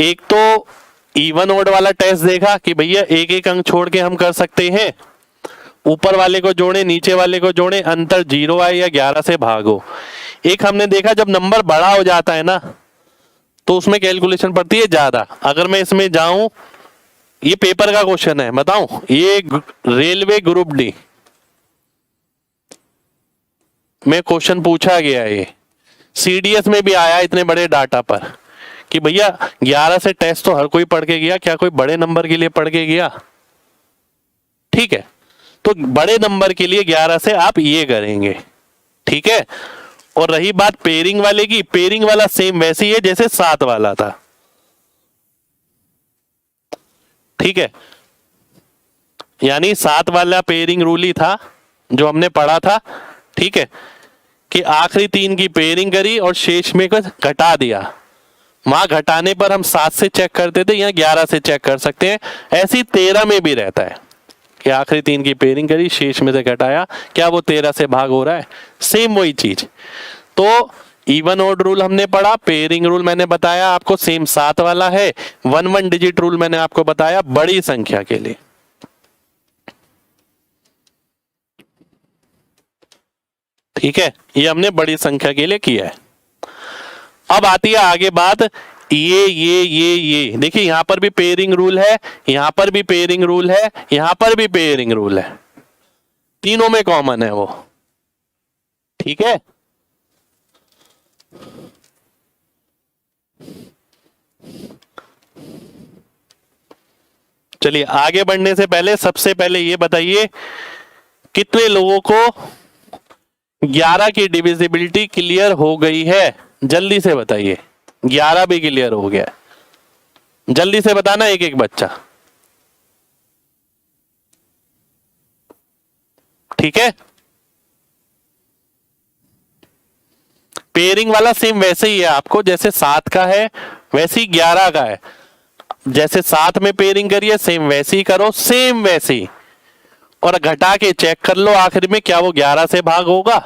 एक तो इवन ऑड वाला टेस्ट देखा कि भैया एक एक अंक छोड़ के हम कर सकते हैं, ऊपर वाले को जोड़े नीचे वाले को जोड़े, अंतर 0 आए या 11 से भागो। एक हमने देखा जब नंबर बड़ा हो जाता है ना, तो उसमें कैलकुलेशन पड़ती है ज्यादा। अगर मैं इसमें जाऊं, ये पेपर का क्वेश्चन है, बताऊं, ये रेलवे ग्रुप डी में क्वेश्चन पूछा गया है, ये सीडीएस में भी आया इतने बड़े डाटा पर, कि भैया 11 से टेस्ट तो हर कोई पढ़ के गया, क्या कोई बड़े नंबर के लिए पढ़ के गया? ठीक है, तो बड़े नंबर के लिए 11 से आप ये करेंगे। ठीक है, और रही बात पेयरिंग वाले की, पेयरिंग वाला सेम वैसे ही है जैसे 7 वाला था। ठीक है, यानी 7 वाला पेयरिंग रूल ही था जो हमने पढ़ा था। ठीक है, कि आखिरी 3 की पेयरिंग करी और शेष में कुछ घटा दिया, वहां घटाने पर हम 7 से चेक करते थे, यहाँ 11 से चेक कर सकते हैं। ऐसी 13 में भी रहता है कि आखिरी 3 की पेयरिंग करी, शेष में से घटाया, क्या वो 13 से भाग हो रहा है? सेम वही चीज। तो इवन ऑड रूल हमने पढ़ा, पेयरिंग रूल मैंने बताया आपको सेम 7 वाला है, 1 डिजिट रूल मैंने आपको बताया बड़ी संख्या के लिए। ठीक है, ये हमने बड़ी संख्या के लिए किया है। अब आती है आगे बात, ये देखिए, यहां पर भी पेयरिंग रूल है, यहां पर भी पेयरिंग रूल है, यहां पर भी पेयरिंग रूल है, तीनों में कॉमन है वो। ठीक है, चलिए आगे बढ़ने से पहले सबसे पहले ये बताइए कितने लोगों को 11 की डिविजिबिलिटी क्लियर हो गई है? जल्दी से बताइए। 11 भी क्लियर हो गया, जल्दी से बताना एक एक बच्चा। ठीक है, पेयरिंग वाला सेम वैसे ही है आपको, जैसे 7 का है वैसे ही 11 का है। जैसे 7 में पेयरिंग करिए सेम वैसे ही करो, सेम वैसे ही, और घटा के चेक कर लो आखिर में क्या वो 11 से भाग होगा,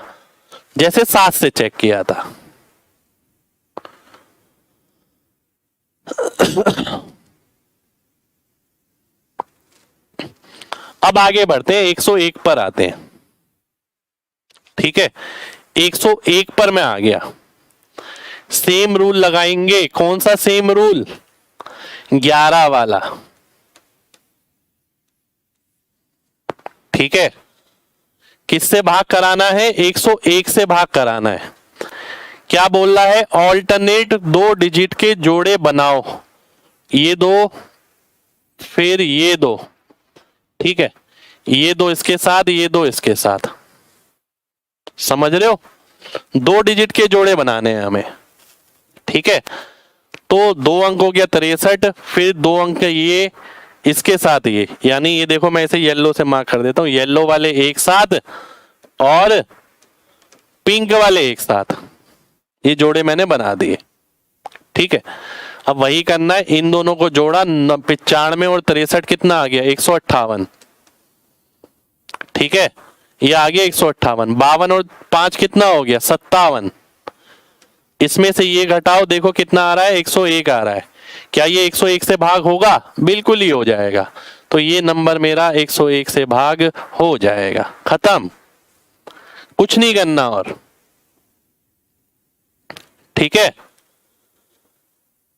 जैसे 7 से चेक किया था। अब आगे बढ़ते हैं, 101 पर आते हैं। ठीक है, 101 पर मैं आ गया, सेम रूल लगाएंगे। कौन सा सेम रूल? 11 वाला। ठीक है, किससे भाग कराना है? 101 से भाग कराना है। क्या बोल रहा है? ऑल्टरनेट 2 डिजिट के जोड़े बनाओ, ये दो फिर ये दो। ठीक है, ये दो इसके साथ, ये दो इसके साथ, समझ रहे हो? 2 डिजिट के जोड़े बनाने हैं हमें। ठीक है, तो 2 अंक हो गया 63, फिर 2 अंक ये इसके साथ ये, यानी ये देखो मैं इसे येलो से मार्क कर देता हूं, येलो वाले एक साथ और पिंक वाले एक साथ, ये जोड़े मैंने बना दिए। ठीक है, अब वही करना है, इन दोनों को जोड़ा, 95 और 63 कितना आ गया? 158। ठीक है, ये आ गया 158। 52 और 5 कितना हो गया? 57। इसमें से ये घटाओ, देखो कितना आ रहा है? 101 आ रहा है। क्या ये 101 से भाग होगा? बिल्कुल ही हो जाएगा। तो ये नंबर मेरा 101 से भाग हो जाएगा, खत्म, कुछ नहीं करना और। ठीक है,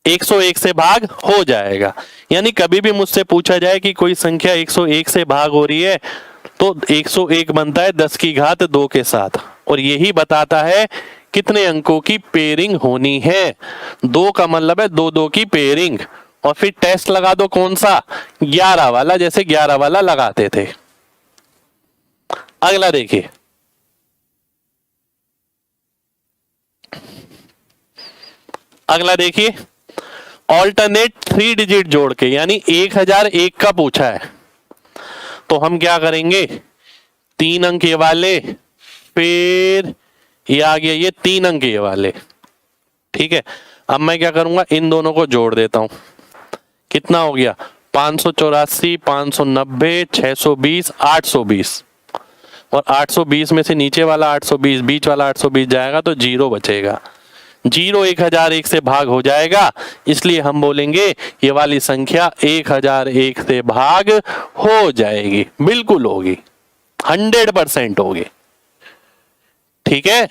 101 से भाग हो जाएगा। यानी कभी भी मुझसे पूछा जाए कि कोई संख्या 101 से भाग हो रही है, तो 101 बनता है 10 की घात 2 के साथ, और यही बताता है कितने अंकों की पेयरिंग होनी है। 2 का मतलब है 2-2 की पेयरिंग। और फिर टेस्ट लगा दो, कौन सा? 11 वाला, जैसे 11 वाला लगाते थे। अगला देखिए, अगला देखिए, ऑल्टरनेट 3 डिजिट जोड़ के, यानी 1001 का पूछा है, तो हम क्या करेंगे? 3 अंक ये वाले, फिर ये आ गया ये 3 अंक ये वाले। ठीक है, अब मैं क्या करूंगा? इन दोनों को जोड़ देता हूं, कितना हो गया? 584, 590, 620, 820, और 820 में से नीचे वाला 820, बीच वाला 820 जाएगा तो 0 बचेगा। 0 1001 से भाग हो जाएगा, इसलिए हम बोलेंगे ये वाली संख्या 1001 से भाग हो जाएगी, बिल्कुल होगी, 100% होगी। ठीक है,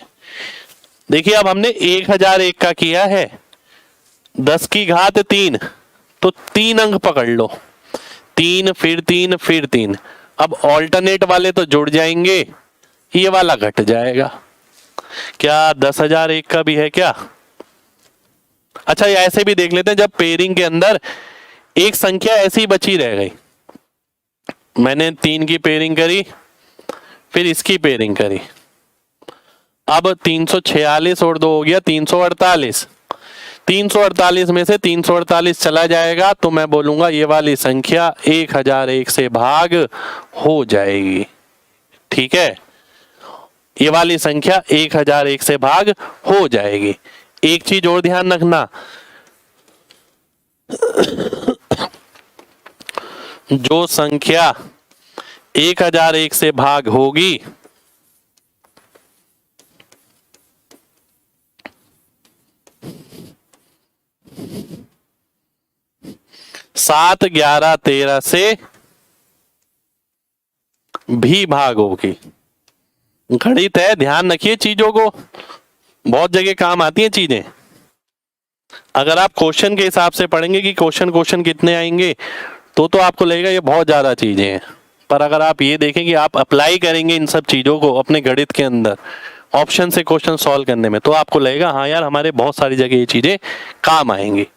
देखिए अब हमने 1001 का किया है, 10 की घात 3, तो 3 अंक पकड़ लो, 3 फिर 3 फिर 3। अब ऑल्टरनेट वाले तो जुड़ जाएंगे, ये वाला घट जाएगा। क्या 10,001 का भी है क्या? अच्छा, ये ऐसे भी देख लेते हैं, जब पेयरिंग के अंदर एक संख्या ऐसी बची रह गई, मैंने 3 की पेयरिंग करी, फिर इसकी पेयरिंग करी, अब 346 और 2 हो गया 348। 348 में से 348 चला जाएगा, तो मैं बोलूंगा ये वाली संख्या 1001 से भाग हो जाएगी। ठीक है, ये वाली संख्या 1001 से भाग हो जाएगी। एक चीज और ध्यान रखना, जो संख्या 1001 से भाग होगी सात, 11, 13 से भी भाग होगी। गणित है, ध्यान रखिए चीजों को, बहुत जगह काम आती हैं चीजें। अगर आप क्वेश्चन के हिसाब से पढ़ेंगे कि क्वेश्चन कितने आएंगे तो आपको लगेगा ये बहुत ज्यादा चीजें हैं, पर अगर आप ये देखें कि आप अप्लाई करेंगे इन सब चीजों को अपने गणित के अंदर ऑप्शन से क्वेश्चन सॉल्व करने में, तो आपको लगेगा हाँ यार हमारे बहुत सारी जगह ये चीजें काम आएंगी।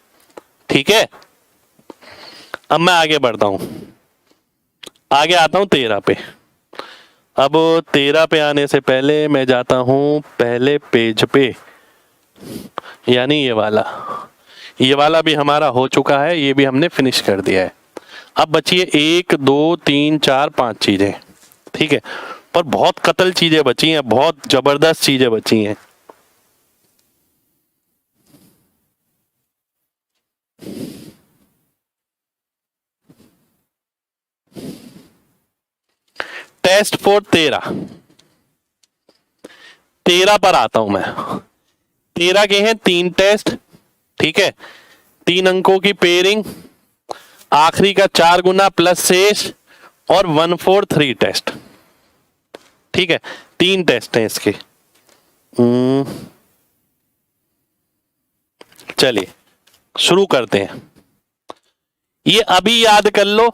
ठीक है, अब मैं आगे बढ़ता हूं, आगे आता हूं 13 पे। अब 13 पे आने से पहले मैं जाता हूं पहले पेज पे, यानी ये वाला भी हमारा हो चुका है, ये भी हमने फिनिश कर दिया है। अब बची है 1, 2, 3, 4, 5 चीजें। ठीक है, पर बहुत कतल चीजें बची हैं, बहुत जबरदस्त चीजें बची हैं। टेस्ट फॉर 13 पर आता हूं मैं। 13 के हैं 3 टेस्ट। ठीक है, 3 अंकों की पेयरिंग, आखिरी का 4 गुना प्लस शेष और 1/4 3 टेस्ट। ठीक है, 3 टेस्ट हैं इसके। चलिए शुरू करते हैं। ये अभी याद कर लो,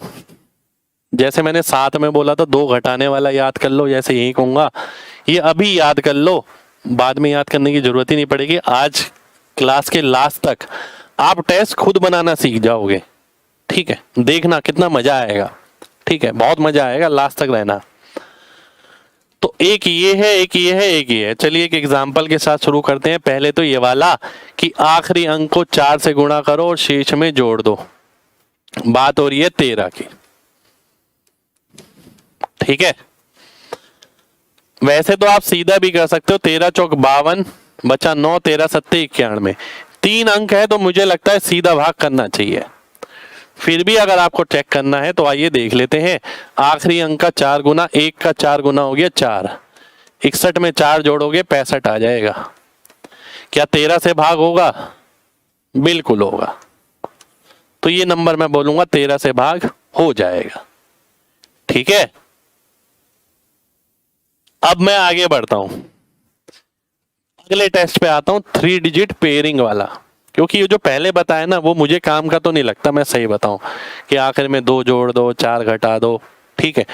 जैसे मैंने साथ में बोला था 2 घटाने वाला याद कर लो, जैसे यही कहूंगा ये अभी याद कर लो, बाद में याद करने की जरूरत ही नहीं पड़ेगी। आज क्लास के लास्ट तक आप टेस्ट खुद बनाना सीख जाओगे। ठीक है, देखना कितना मजा आएगा। ठीक है, बहुत मजा आएगा, लास्ट तक रहना। तो एक ये है, एक ये है, एक ये है। चलिए एक एग्जांपल के साथ शुरू करते हैं। पहले तो ये वाला कि आखिरी अंक को 4 से गुणा करो और शेष में जोड़ दो। बात हो रही है 13 की। ठीक है, वैसे तो आप सीधा भी कर सकते हो, 13 चौक 52 बचा 9, 13 सत्ते 91। 3 अंक है तो मुझे लगता है सीधा भाग करना चाहिए। फिर भी अगर आपको चेक करना है तो आइए देख लेते हैं। आखिरी अंक का 4 गुना, 1 का 4 गुना हो गया 4, 61 में 4 जोड़ोगे 65 आ जाएगा। क्या 13 से भाग होगा? बिल्कुल होगा। तो ये नंबर मैं बोलूंगा 13 से भाग हो जाएगा। ठीक है, अब मैं आगे बढ़ता हूं, अगले टेस्ट पे आता हूं, 3 डिजिट पेयरिंग वाला। क्योंकि ये जो पहले बताया ना वो मुझे काम का तो नहीं लगता, मैं सही बताऊं कि आखिर में 2 जोड़ दो, 4 घटा दो। ठीक है,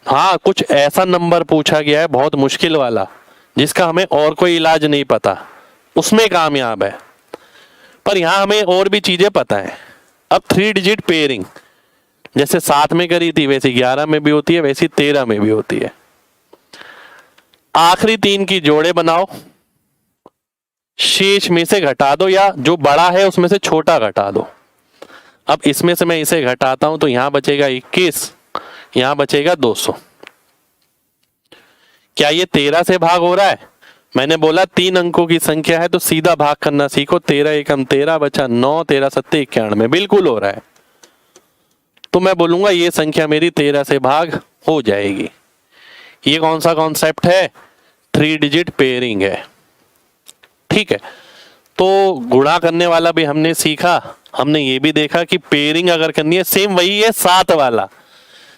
हाँ कुछ ऐसा नंबर पूछा गया है बहुत मुश्किल वाला जिसका हमें और कोई इलाज नहीं पता, उसमें कामयाब है। पर यहां हमें और भी चीजें पता है। अब 3 डिजिट पेयरिंग जैसे 7 में करी थी वैसे 11 में भी होती है, वैसी 13 में भी होती है। आखिरी 3 की जोड़े बनाओ, शेष में से घटा दो या जो बड़ा है उसमें से छोटा घटा दो। अब इसमें से मैं इसे घटाता हूं तो यहां बचेगा 21, यहां बचेगा 200। क्या ये 13 से भाग हो रहा है? मैंने बोला 3 अंकों की संख्या है तो सीधा भाग करना सीखो। 13 एकम 13 बचा 9, 13 सत्ते 91, बिल्कुल हो रहा है। तो मैं बोलूंगा ये संख्या मेरी 13 से भाग हो जाएगी। ये कौन सा कॉन्सेप्ट है? 3 डिजिट पेयरिंग है। ठीक है, तो गुणा करने वाला भी हमने सीखा। हमने ये भी देखा कि पेयरिंग अगर करनी है सेम वही है 7 वाला,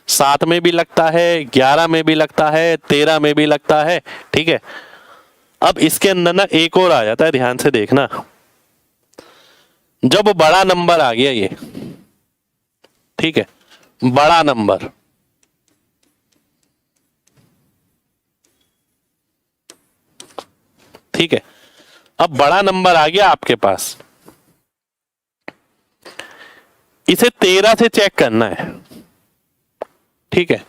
7 में भी लगता है, 11 में भी लगता है, 13 में भी लगता है। ठीक है, अब इसके अंदर ना एक और आ जाता है, ध्यान से देखना। जब बड़ा नंबर आ गया ये, ठीक है, बड़ा नंबर, ठीक है, अब बड़ा नंबर आ गया आपके पास, इसे 13 से चेक करना है। ठीक है,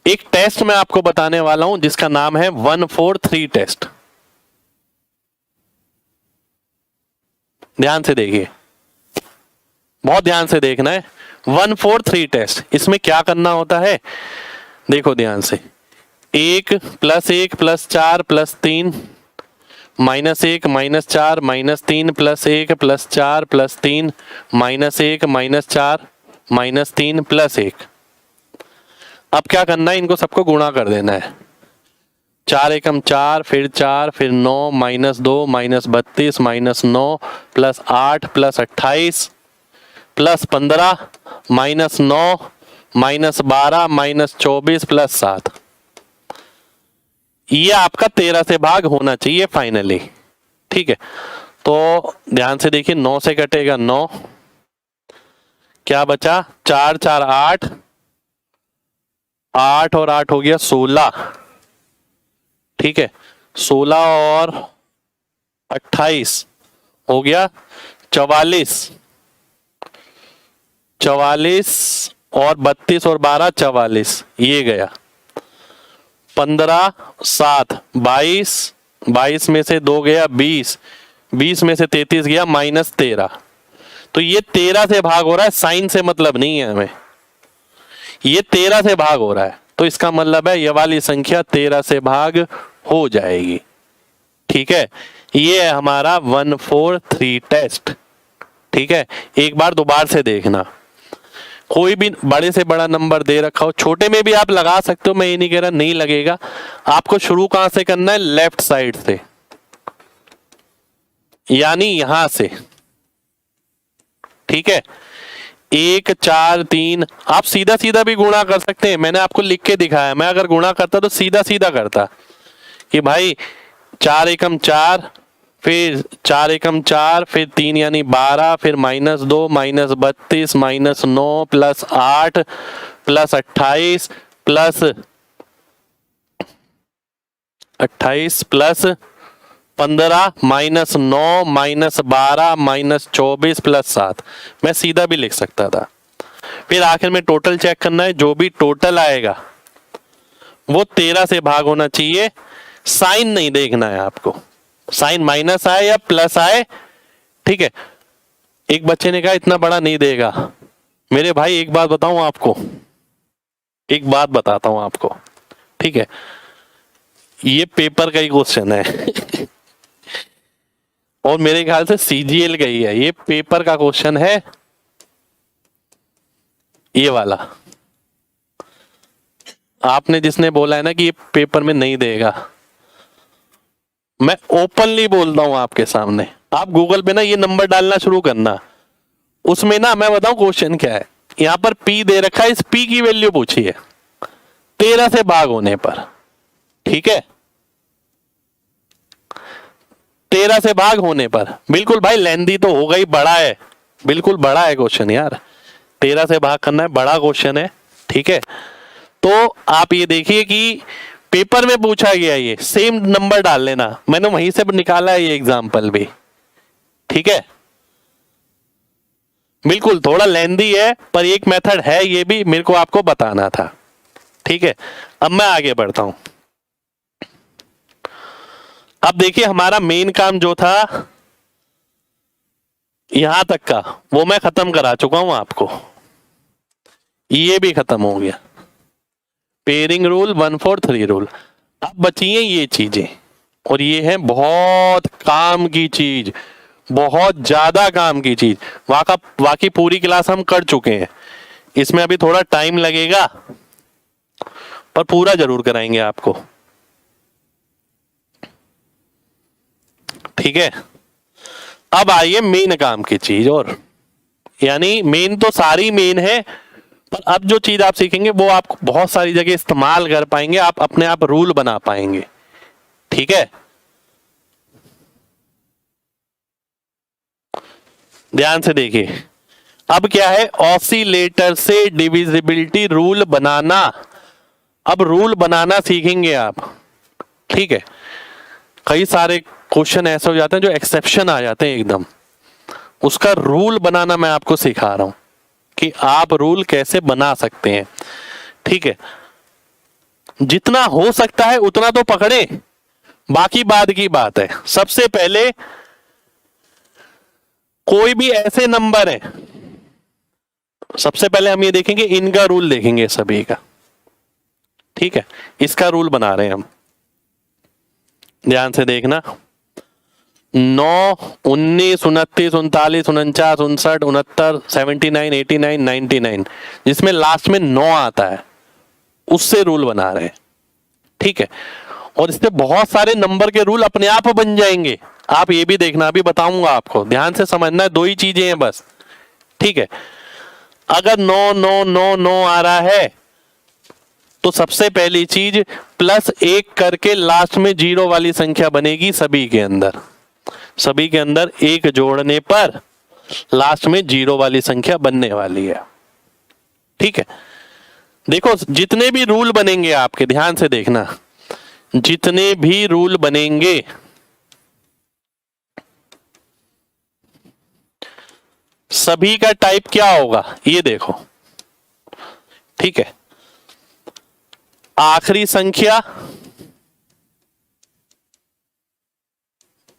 एक टेस्ट मैं आपको बताने वाला हूं जिसका नाम है 143 टेस्ट। ध्यान से देखिए, बहुत ध्यान से देखना है। 143 टेस्ट, इसमें क्या करना होता है देखो ध्यान से। 1 + 1 + 4 + 3 -1 -4 -3 +1 +4 +3 -1 -4 -3 +1। अब क्या करना है, इनको सबको गुणा कर देना है। 4 एकम 4, फिर 4, फिर 9 -2 -32 -9 +8 +28 +15 -9 -12 -24 +7। ये आपका 13 से भाग होना चाहिए फाइनली। ठीक है, तो ध्यान से देखिए, 9 से कटेगा 9, क्या बचा, 4 4 8, 8 और 8 हो गया 16। ठीक है, 16 और 28 हो गया 44, 44 और 32 और 12 44, ये गया 15 7 22, 22 में से 2 गया 20, 20 में से 33 गया -13। तो ये 13 से भाग हो रहा है, साइन से मतलब नहीं है हमें, ये 13 से भाग हो रहा है, तो इसका मतलब है ये वाली संख्या 13 से भाग हो जाएगी। ठीक है, ये है हमारा 143 टेस्ट। ठीक है, एक बार दोबारा से देखना, कोई भी बड़े से बड़ा नंबर दे रखा हो, छोटे में भी आप लगा सकते हो, मैं ये नहीं कह रहा नहीं लगेगा। आपको शुरू कहां से करना है, लेफ्ट साइड से, यानी यहां से। ठीक है, 1 4 3, आप सीधा सीधा भी गुणा कर सकते हैं, मैंने आपको लिख के दिखाया। मैं अगर गुणा करता तो सीधा सीधा करता कि भाई 4 एकम 4, फिर 4 एकम 4, फिर 3 यानी 12, फिर -2 -32 -9 +8 +28 +15 -9 -12 -24 +7। मैं सीधा भी लिख सकता था। फिर आखिर में टोटल चेक करना है, जो भी टोटल आएगा वो 13 से भाग होना चाहिए। साइन नहीं देखना है आपको, साइन माइनस आए या प्लस आए। ठीक है, एक बच्चे ने कहा इतना बड़ा नहीं देगा। मेरे भाई एक बात बताऊं आपको, एक बात बताता हूं आपको। ठीक है, ये पेपर का ही क्वेश्चन है और मेरे ख्याल से सीजीएल का ही है, ये पेपर का क्वेश्चन है ये वाला। आपने जिसने बोला है ना कि ये पेपर में नहीं देगा, मैं ओपनली बोलता हूं आपके सामने, आप गूगल पे ना ये नंबर डालना शुरू करना, उसमें ना मैं बताऊं क्वेश्चन क्या है। यहां पर पी दे रखा है, इस पी की वैल्यू पूछी है 13 से भाग होने पर। ठीक है, 13 से भाग होने पर, बिल्कुल भाई लेंदी तो होगा ही, बड़ा है, बिल्कुल बड़ा है क्वेश्चन यार, 13 से भाग करना है, बड़ा क्वेश्चन है। ठीक है, तो आप ये देखिए कि पेपर में पूछा गया, ये सेम नंबर डाल लेना, मैंने वहीं से निकाला है ये एग्जाम्पल भी। ठीक है, बिल्कुल थोड़ा लेंदी है पर एक मेथड है, ये भी मेरे को आपको बताना था। ठीक है, अब मैं आगे बढ़ता हूं। अब देखिए हमारा मेन काम जो था यहां तक का, वो मैं खत्म करा चुका हूं आपको, ये भी खत्म हो गया, पेयरिंग रूल, 143 रूल। अब बची हैं ये चीजें, और ये है बहुत काम की चीज, बहुत ज्यादा काम की चीज। वाकई पूरी क्लास हम कर चुके हैं, इसमें अभी थोड़ा टाइम लगेगा पर पूरा जरूर कराएंगे आपको। ठीक है, अब आइए मेन काम की चीज, और यानी मेन तो सारी मेन है, पर अब जो चीज आप सीखेंगे वो आप बहुत सारी जगह इस्तेमाल कर पाएंगे, आप अपने आप रूल बना पाएंगे। ठीक है, ध्यान से देखिए, अब क्या है, ऑसिलेटर से डिविजिबिलिटी रूल बनाना। अब रूल बनाना सीखेंगे आप। ठीक है, कई सारे क्वेश्चन ऐसे हो जाते हैं जो एक्सेप्शन आ जाते हैं एकदम, उसका रूल बनाना मैं आपको सिखा रहा हूं कि आप रूल कैसे बना सकते हैं। ठीक है, जितना हो सकता है उतना तो पकड़े, बाकी बाद की बात है। सबसे पहले कोई भी ऐसे नंबर है, सबसे पहले हम ये देखेंगे, इनका रूल देखेंगे सभी का। ठीक है, इसका रूल बना रहे हैं हम, ध्यान से देखना। 9, 19, 29, 39, 49, 59, 69, 79, 89, 99, जिसमें लास्ट में 9 आता है, उससे रूल बना रहे हैं। ठीक है, और इससे बहुत सारे नंबर के रूल अपने आप बन जाएंगे। आप ये भी देखना, अभी बताऊंगा आपको, ध्यान से समझना है, 2 ही चीजें हैं बस। ठीक है, अगर 9 9 9 9 आ रहा है तो सबसे पहली चीज +1 करके लास्ट में 0 वाली संख्या बनेगी सभी के अंदर। सभी के अंदर 1 जोड़ने पर लास्ट में 0 वाली संख्या बनने वाली है। ठीक है, देखो जितने भी रूल बनेंगे आपके, ध्यान से देखना, जितने भी रूल बनेंगे सभी का टाइप क्या होगा, ये देखो। ठीक है, आखिरी संख्या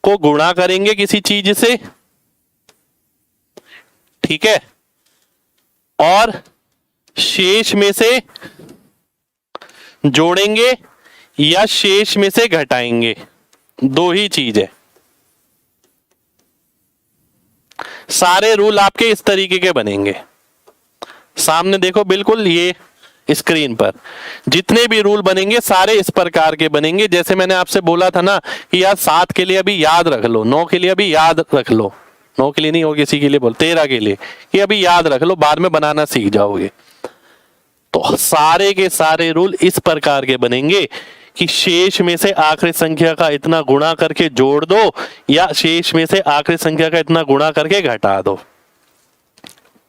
को गुणा करेंगे किसी चीज से, ठीक है, और शेष में से जोड़ेंगे या शेष में से घटाएंगे, 2 ही चीज है। सारे रूल आपके इस तरीके के बनेंगे। सामने देखो, बिल्कुल ये स्क्रीन पर जितने भी रूल बनेंगे सारे इस प्रकार के बनेंगे। जैसे मैंने आपसे बोला था ना कि यार 7 के लिए अभी याद रख लो, 9 के लिए अभी याद रख लो, 9 के लिए नहीं, और किसी के लिए बोल 13 के लिए, कि अभी याद रख लो, बाद में बनाना सीख जाओगे। तो सारे के सारे रूल इस प्रकार के बनेंगे कि शेष में से आखिरी संख्या का इतना गुणा करके जोड़ दो, या शेष में से आखिरी संख्या का इतना गुणा करके घटा दो।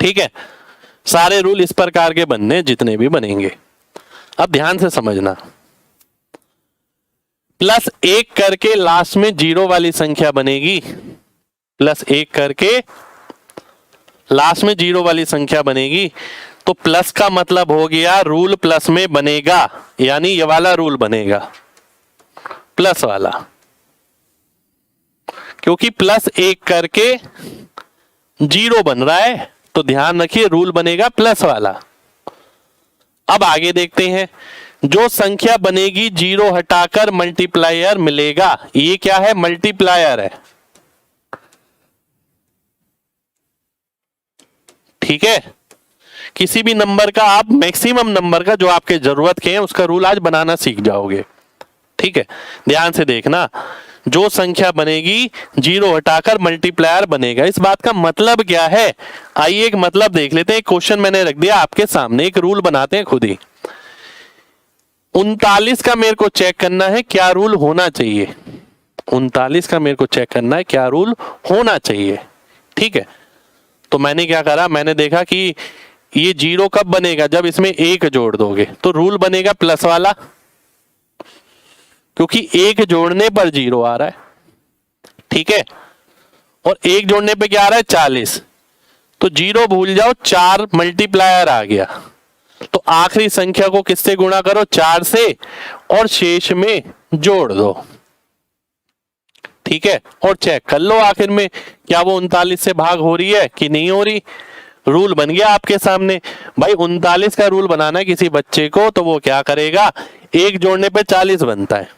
ठीक है, सारे रूल इस प्रकार के बनने, जितने भी बनेंगे। अब ध्यान से समझना, +1 करके लास्ट में 0 वाली संख्या बनेगी, +1 करके लास्ट में 0 वाली संख्या बनेगी, तो प्लस का मतलब हो गया रूल प्लस में बनेगा, यानी ये वाला रूल बनेगा, प्लस वाला, क्योंकि +1 करके 0 बन रहा है, तो ध्यान रखिए रूल बनेगा प्लस वाला। अब आगे देखते हैं, जो संख्या बनेगी 0 हटाकर मल्टीप्लायर मिलेगा, ये क्या है, मल्टीप्लायर है। ठीक है, किसी भी नंबर का आप मैक्सिमम नंबर का जो आपके जरूरत के हैं उसका रूल आज बनाना सीख जाओगे। ठीक है, ध्यान से देखना, जो संख्या बनेगी 0 हटाकर मल्टीप्लायर बनेगा। इस बात का मतलब क्या है, आइए एक मतलब देख लेते हैं। एक क्वेश्चन मैंने रख दिया आपके सामने, एक रूल बनाते हैं खुद ही। 39 का मेरे को चेक करना है क्या रूल होना चाहिए, 39 का मेरे को चेक करना है क्या रूल होना चाहिए। ठीक है, तो मैंने क्या करा, मैंने देखा कि ये 0 कब बनेगा, जब इसमें 1 जोड़ दोगे, तो रूल बनेगा प्लस वाला, क्योंकि 1 जोड़ने पर 0 आ रहा है। ठीक है, और 1 जोड़ने पे क्या आ रहा है, 40, तो 0 भूल जाओ, 4 मल्टीप्लायर आ गया। तो आखिरी संख्या को किससे गुणा करो, 4 से, और शेष में जोड़ दो। ठीक है, और चेक कर लो आखिर में क्या वो 39 से भाग हो रही है कि नहीं हो रही। रूल बन गया आपके सामने। भाई 39 का रूल बनाना है किसी बच्चे को, तो वो क्या करेगा, 1 जोड़ने पे 40 बनता है,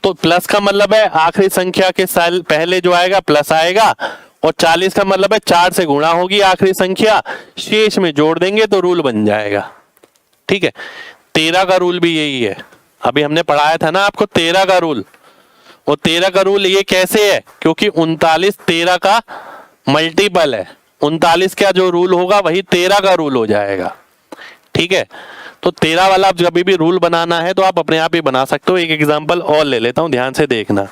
तो प्लस का मतलब है आखिरी संख्या के साल पहले जो आएगा प्लस आएगा, और 40 का मतलब है 4 से गुणा होगी आखिरी संख्या, शेष में जोड़ देंगे तो रूल बन जाएगा। ठीक है, 13 का रूल भी यही है, अभी हमने पढ़ाया था ना आपको 13 का रूल। और 13 का रूल ये कैसे है, क्योंकि 39 13 का मल्टीपल है, 39 का जो रूल होगा वही 13 का रूल हो जाएगा। ठीक है, तो 13 वाला आप जब भी रूल बनाना है तो आप अपने आप ही बना सकते हो। एक एग्जांपल और ले लेता हूं, ध्यान से देखना।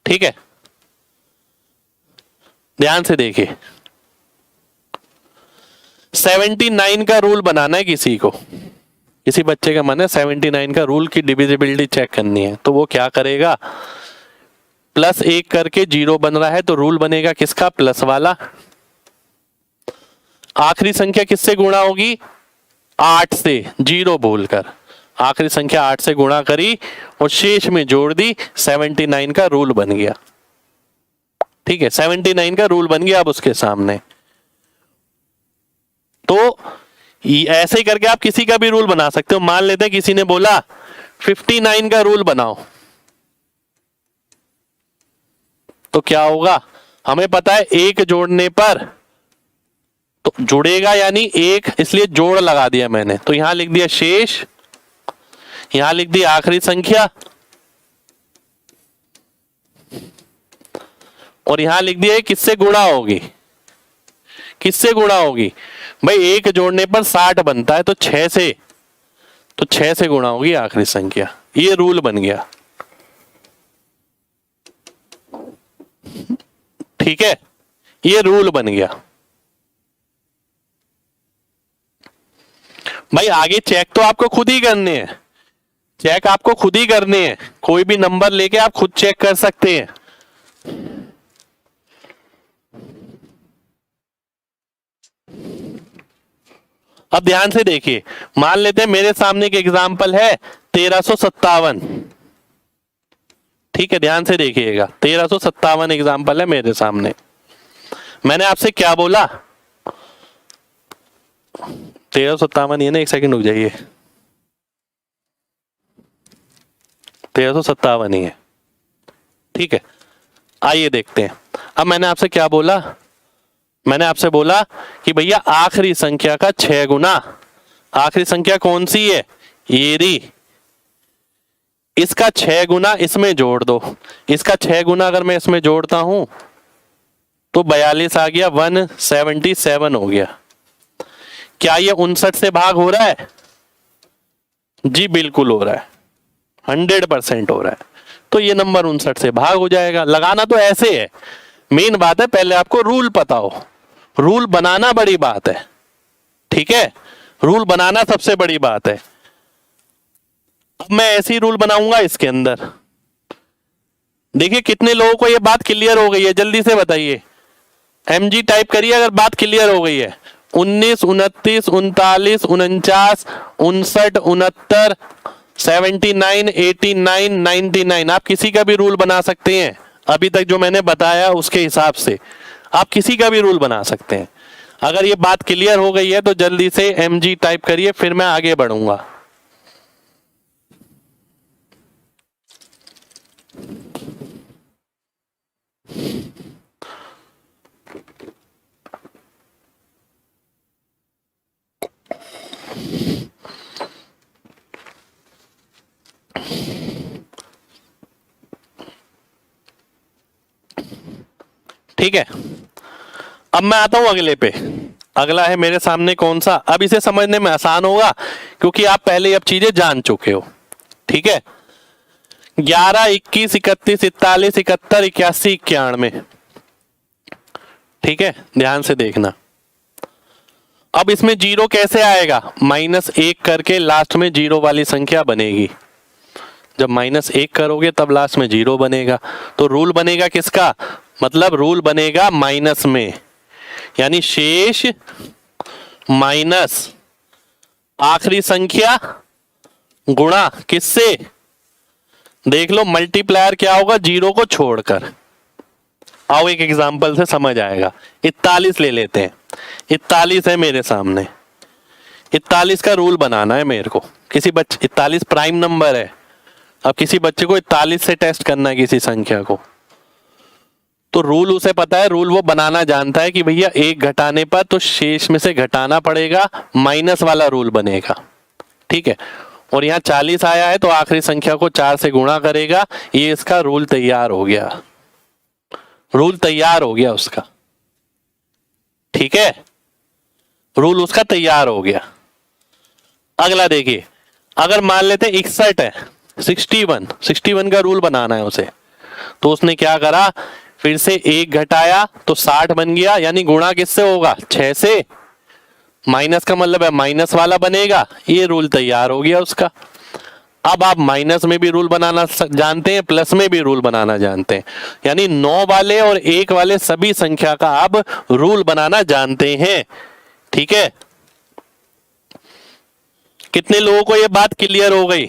ठीक है, ध्यान से देखिए, 79 का रूल बनाना है किसी को, किसी बच्चे का मन है 79 का रूल की डिविजिबिलिटी चेक करनी है, तो वो क्या करेगा, +1 करके 0 बन रहा है, तो रूल बनेगा किसका, प्लस वाला। आखिरी संख्या किससे गुणा होगी, 8 से, 0 भूलकर आखिरी संख्या 8 से गुणा करी और शेष में जोड़ दी, 79 का रूल बन गया। ठीक है, 79 का रूल बन गया अब उसके सामने। तो ऐसे ही करके आप किसी का भी रूल बना सकते हो। मान लेते हैं किसी ने बोला 59 का रूल बनाओ तो क्या होगा? हमें पता है एक जोड़ने पर तो जुड़ेगा, यानी एक, इसलिए जोड़ लगा दिया मैंने। तो यहां लिख दिया शेष, यहां लिख दी आखिरी संख्या, और यहां लिख दिया किससे गुणा होगी, किससे गुणा होगी भाई? एक जोड़ने पर 60 बनता है तो 6 से, तो 6 से गुणा होगी आखिरी संख्या। ये रूल बन गया, ठीक है, ये रूल बन गया। भाई आगे चेक तो आपको खुद ही करने हैं, चेक आपको खुद ही करने हैं, कोई भी नंबर लेके आप खुद चेक कर सकते हैं। अब ध्यान से देखिए, मान लेते हैं मेरे सामने एक एग्जाम्पल है 1357, ठीक है, ध्यान से देखिएगा, 1357 एग्जाम्पल है मेरे सामने। मैंने आपसे क्या बोला? 1357 ये ना, एक सेकंड रुक जाइए, 1357 ही है, ठीक है। आइए देखते हैं, अब मैंने आपसे क्या बोला? मैंने आपसे बोला कि भैया आखिरी संख्या का 6 गुना, आखिरी संख्या कौन सी है? ये रही, इसका 6 गुना इसमें जोड़ दो। इसका 6 गुना अगर मैं इसमें जोड़ता हूं तो 42 आ गया, 177 हो गया। क्या ये 59 से भाग हो रहा है? जी बिल्कुल हो रहा है, 100% हो रहा है। तो ये नंबर 59 से भाग हो जाएगा। लगाना तो ऐसे है, मेन बात है पहले आपको रूल पता हो, रूल बनाना बड़ी बात है, ठीक है, रूल बनाना सबसे बड़ी बात है। अब मैं ऐसे ही रूल बनाऊंगा इसके अंदर। देखिए कितने लोगों को ये बात क्लियर हो गई है, जल्दी से बताइए, MG टाइप करिए अगर बात क्लियर हो गई है। 19, 29, 39, 49, 59, 69, 79, 89, 99, आप किसी का भी रूल बना सकते हैं। अभी तक जो मैंने बताया उसके हिसाब से आप किसी का भी रूल बना सकते हैं। अगर ये बात क्लियर हो गई है तो जल्दी से MG टाइप करिए, फिर मैं आगे बढ़ूंगा। ठीक है, अब मैं आता हूं अगले पे। अगला है मेरे सामने कौन सा? अब इसे समझने में आसान होगा क्योंकि आप पहले अब चीजें जान चुके हो, ठीक है। 11, 21, 31, 41, 71, 81, 91, ठीक है, ध्यान से देखना। अब इसमें जीरो कैसे आएगा? -1 करके लास्ट में जीरो वाली संख्या बनेगी। जब -1 करोगे तब लास्ट में जीरो बनेगा। तो रूल बनेगा किसका? मतलब रूल बनेगा माइनस में, यानी शेष माइनस आखिरी संख्या गुणा किससे? देख लो मल्टीप्लायर क्या होगा जीरो को छोड़कर। आओ एक एग्जांपल से समझ आएगा। 41 ले लेते हैं, 41 है मेरे सामने, 41 का रूल बनाना है मेरे को। किसी बच्चे 41 प्राइम नंबर है, अब किसी बच्चे को 41 से टेस्ट करना है किसी संख्या को, तो रूल उसे पता है, रूल वो बनाना जानता है कि भैया एक घटाने पर तो शेष में से घटाना पड़ेगा, माइनस वाला रूल बनेगा, ठीक है। और यहाँ 40 आया है तो आखिरी संख्या को 4 से गुणा करेगा। ये इसका रूल तैयार हो गया, रूल तैयार हो गया उसका, ठीक है, रूल उसका तैयार हो गया। अगला देखिए, अगर मान लेते 61 है, 61 का रूल बनाना है उसे, तो उसने क्या करा, फिर से एक घटाया तो 60 बन गया, यानी गुणा किससे होगा? 6 से। माइनस का मतलब है माइनस वाला बनेगा, ये रूल तैयार हो गया उसका। अब आप माइनस में भी रूल बनाना जानते हैं, प्लस में भी रूल बनाना जानते हैं, यानी 9 वाले और 1 वाले सभी संख्या का आप रूल बनाना जानते हैं, ठीक है। कितने लोगों को ये बात क्लियर हो गई?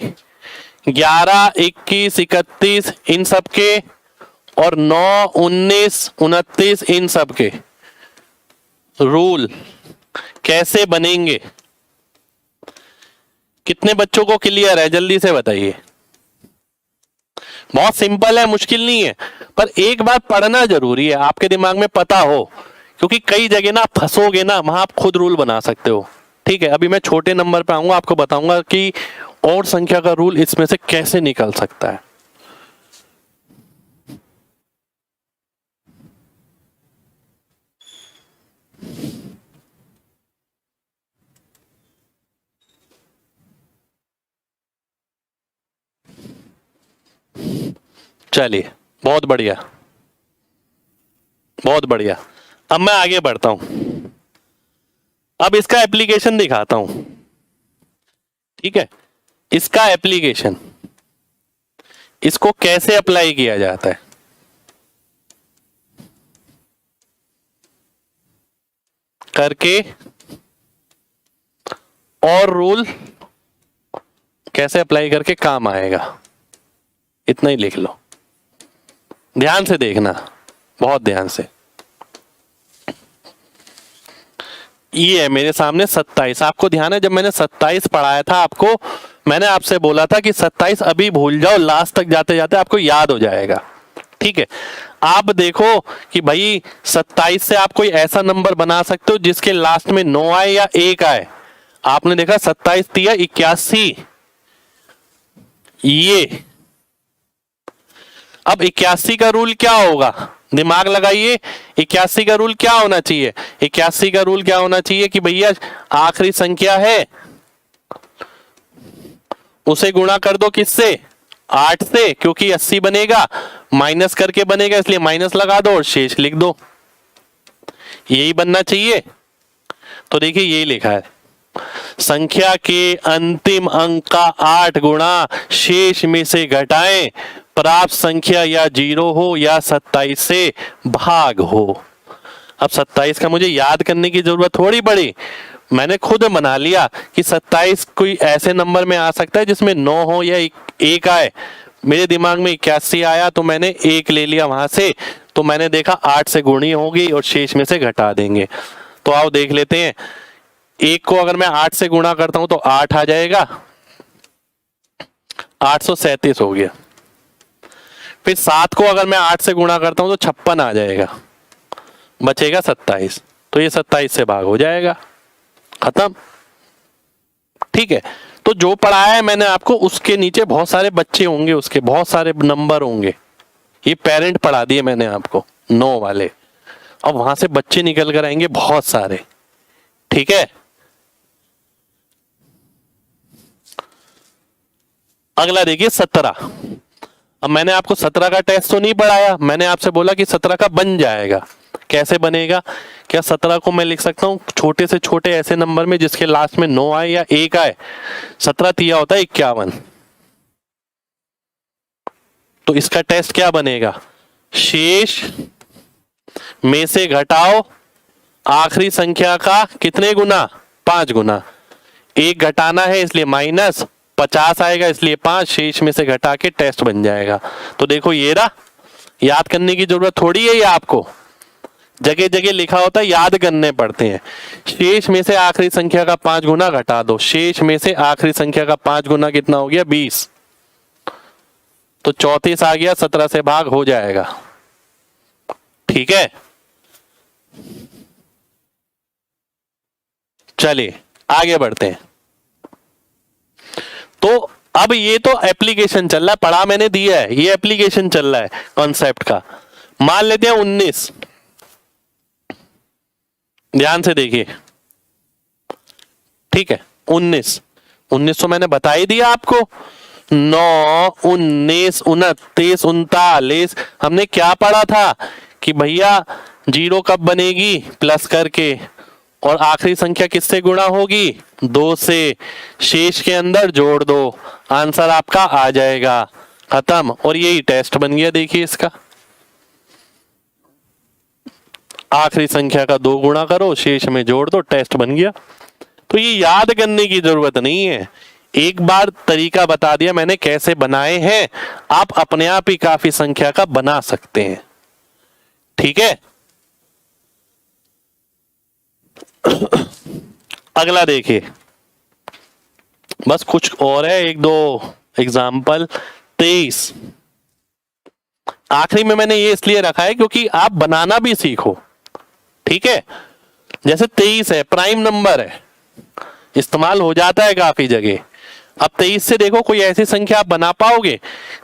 11, 21, 31 इन सब के, और 9, 19, 29 इन सब के रूल कैसे बनेंगे, कितने बच्चों को क्लियर है, जल्दी से बताइए। बहुत सिंपल है, मुश्किल नहीं है, पर एक बार पढ़ना जरूरी है, आपके दिमाग में पता हो, क्योंकि कई जगह ना आप फंसोगे ना, वहां आप खुद रूल बना सकते हो। ठीक है, अभी मैं छोटे नंबर पे आऊंगा, आपको बताऊंगा कि और संख्या का रूल इसमें से कैसे निकल सकता है। चलिए, बहुत बढ़िया, बहुत बढ़िया। अब मैं आगे बढ़ता हूं, अब इसका एप्लीकेशन दिखाता हूं। ठीक है, इसका एप्लीकेशन, इसको कैसे अप्लाई किया जाता है। करके और रूल कैसे अप्लाई करके काम आएगा, इतना ही लिख लो, ध्यान से देखना, बहुत ध्यान से। ये है मेरे सामने 27। आपको ध्यान है, जब मैंने 27 पढ़ाया था आपको, मैंने आपसे बोला था कि 27 अभी भूल जाओ, लास्ट तक जाते जाते आपको याद हो जाएगा। ठीक है, आप देखो कि भाई 27 से आप कोई ऐसा नंबर बना सकते हो जिसके लास्ट में 9 आए या 1 आए। आपने देखा 27 तिया 81, ये अब 81 का रूल क्या होगा, दिमाग लगाइए। 81 का रूल क्या होना चाहिए, 81 का रूल क्या होना चाहिए कि भैया आखिरी संख्या है, उसे गुणा कर दो किससे, 8 से, क्योंकि 80 बनेगा, माइनस करके बनेगा, इसलिए माइनस लगा दो और शेष लिख दो। यही बनना चाहिए। तो देखिए यही लिखा है, संख्या के अंतिम अंक का 8 गुणा शेष में से घटाएं, प्राप्त संख्या या 0 हो या 27 से भाग हो। अब 27 का मुझे याद करने की जरूरत थोड़ी पड़ी, मैंने खुद बना लिया कि 27 कोई ऐसे नंबर में आ सकता है जिसमें 9 हो या 1 आए। मेरे दिमाग में 81 आया तो मैंने 1 ले लिया वहां से, तो मैंने देखा 8 से गुणी होगी और शेष में से घटा देंगे। तो आओ देख लेते हैं, 1 को अगर मैं 8 से गुणा करता हूं तो 8 आ जाएगा, 837 हो गया। फिर 7 को अगर मैं 8 से गुणा करता हूं तो 56 आ जाएगा, बचेगा 27, तो ये 27 से भाग हो जाएगा, खत्म। ठीक है, तो जो पढ़ाया है मैंने आपको, उसके नीचे बहुत सारे बच्चे होंगे, उसके बहुत सारे नंबर होंगे, ये पेरेंट पढ़ा दिए मैंने आपको 9 वाले, अब वहां से बच्चे निकल कर आएंगे बहुत सारे। ठीक है, अगला देखिए 17। अब मैंने आपको 17 का टेस्ट तो नहीं पढ़ाया, मैंने आपसे बोला कि 17 का बन जाएगा। कैसे बनेगा, क्या 17 को मैं लिख सकता हूं छोटे से छोटे ऐसे नंबर में जिसके लास्ट में 9 आए या 1 आए। 17 तिया होता है 51, तो इसका टेस्ट क्या बनेगा, शेष में से घटाओ आखिरी संख्या का कितने गुना, 5 गुना, 1 घटाना है इसलिए माइनस, 50 आएगा इसलिए 5, शेष में से घटा के टेस्ट बन जाएगा। तो देखो ये रहा, याद करने की जरूरत थोड़ी है, ये आपको जगह जगह लिखा होता है, याद करने पड़ते हैं। शेष में से आखिरी संख्या का 5 गुना घटा दो, शेष में से आखिरी संख्या का 5 गुना कितना हो गया, 20, तो 34 आ गया, 17 से भाग हो जाएगा। ठीक है, चलिए आगे बढ़ते हैं। तो अब ये तो एप्लीकेशन चल रहा है, पढ़ा मैंने दिया है, ये एप्लीकेशन चल रहा है कॉन्सेप्ट का। मान लेते हैं 19, ध्यान से देखिए। ठीक है, 19 19 तो मैंने बता ही दिया आपको, 9 19 29 39। हमने क्या पढ़ा था कि भैया 0 कब बनेगी, प्लस करके, और आखिरी संख्या किससे गुणा होगी, 2 से, शेष के अंदर जोड़ दो, आंसर आपका आ जाएगा, खत्म। और यही टेस्ट बन गया, देखिए इसका, आखिरी संख्या का 2 गुणा करो, शेष में जोड़ दो, टेस्ट बन गया। तो ये याद करने की जरूरत नहीं है, एक बार तरीका बता दिया मैंने कैसे बनाए हैं, आप अपने आप ही काफी संख्या का बना सकते हैं। ठीक है, अगला देखिए, बस कुछ और है, एक दो एग्जाम्पल। 23 आखिरी में मैंने ये इसलिए रखा है क्योंकि आप बनाना भी सीखो। ठीक है, जैसे 23 है, प्राइम नंबर है, इस्तेमाल हो जाता है काफी जगह। अब 23 से देखो कोई ऐसी संख्या आप बना पाओगे?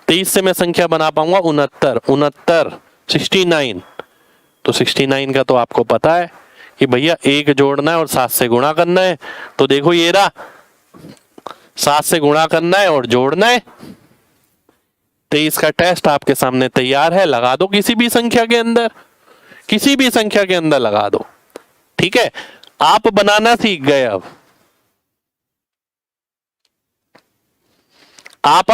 23 से मैं संख्या बना पाऊंगा 69, 69। तो 69 का तो आपको पता है कि भैया एक जोड़ना है और 7 से गुणा करना है। तो देखो ये रहा, 7 से गुणा करना है और जोड़ना है। 23 का टेस्ट आपके सामने तैयार है, लगा दो किसी भी संख्या के अंदर, किसी भी संख्या के अंदर लगा दो। ठीक है, आप बनाना सीख गए। अब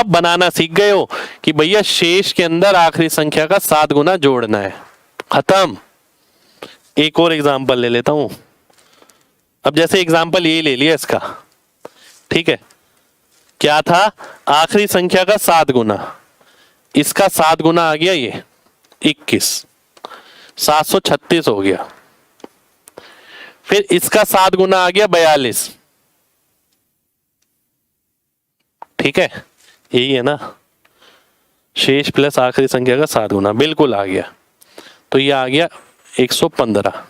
बनाना सीख गए हो कि भैया शेष के अंदर आखिरी संख्या का 7 गुना जोड़ना है, खत्म। एक और एग्जांपल ले लेता हूं। अब जैसे एग्जांपल ये ले लिया इसका, ठीक है, क्या था? आखिरी संख्या का 7 गुना, इसका 7 गुना आ गया ये 21, 736 हो गया। फिर इसका 7 गुना आ गया 42। ठीक है, यही है ना, शेष प्लस आखिरी संख्या का 7 गुना, बिल्कुल आ गया। तो ये आ गया 115।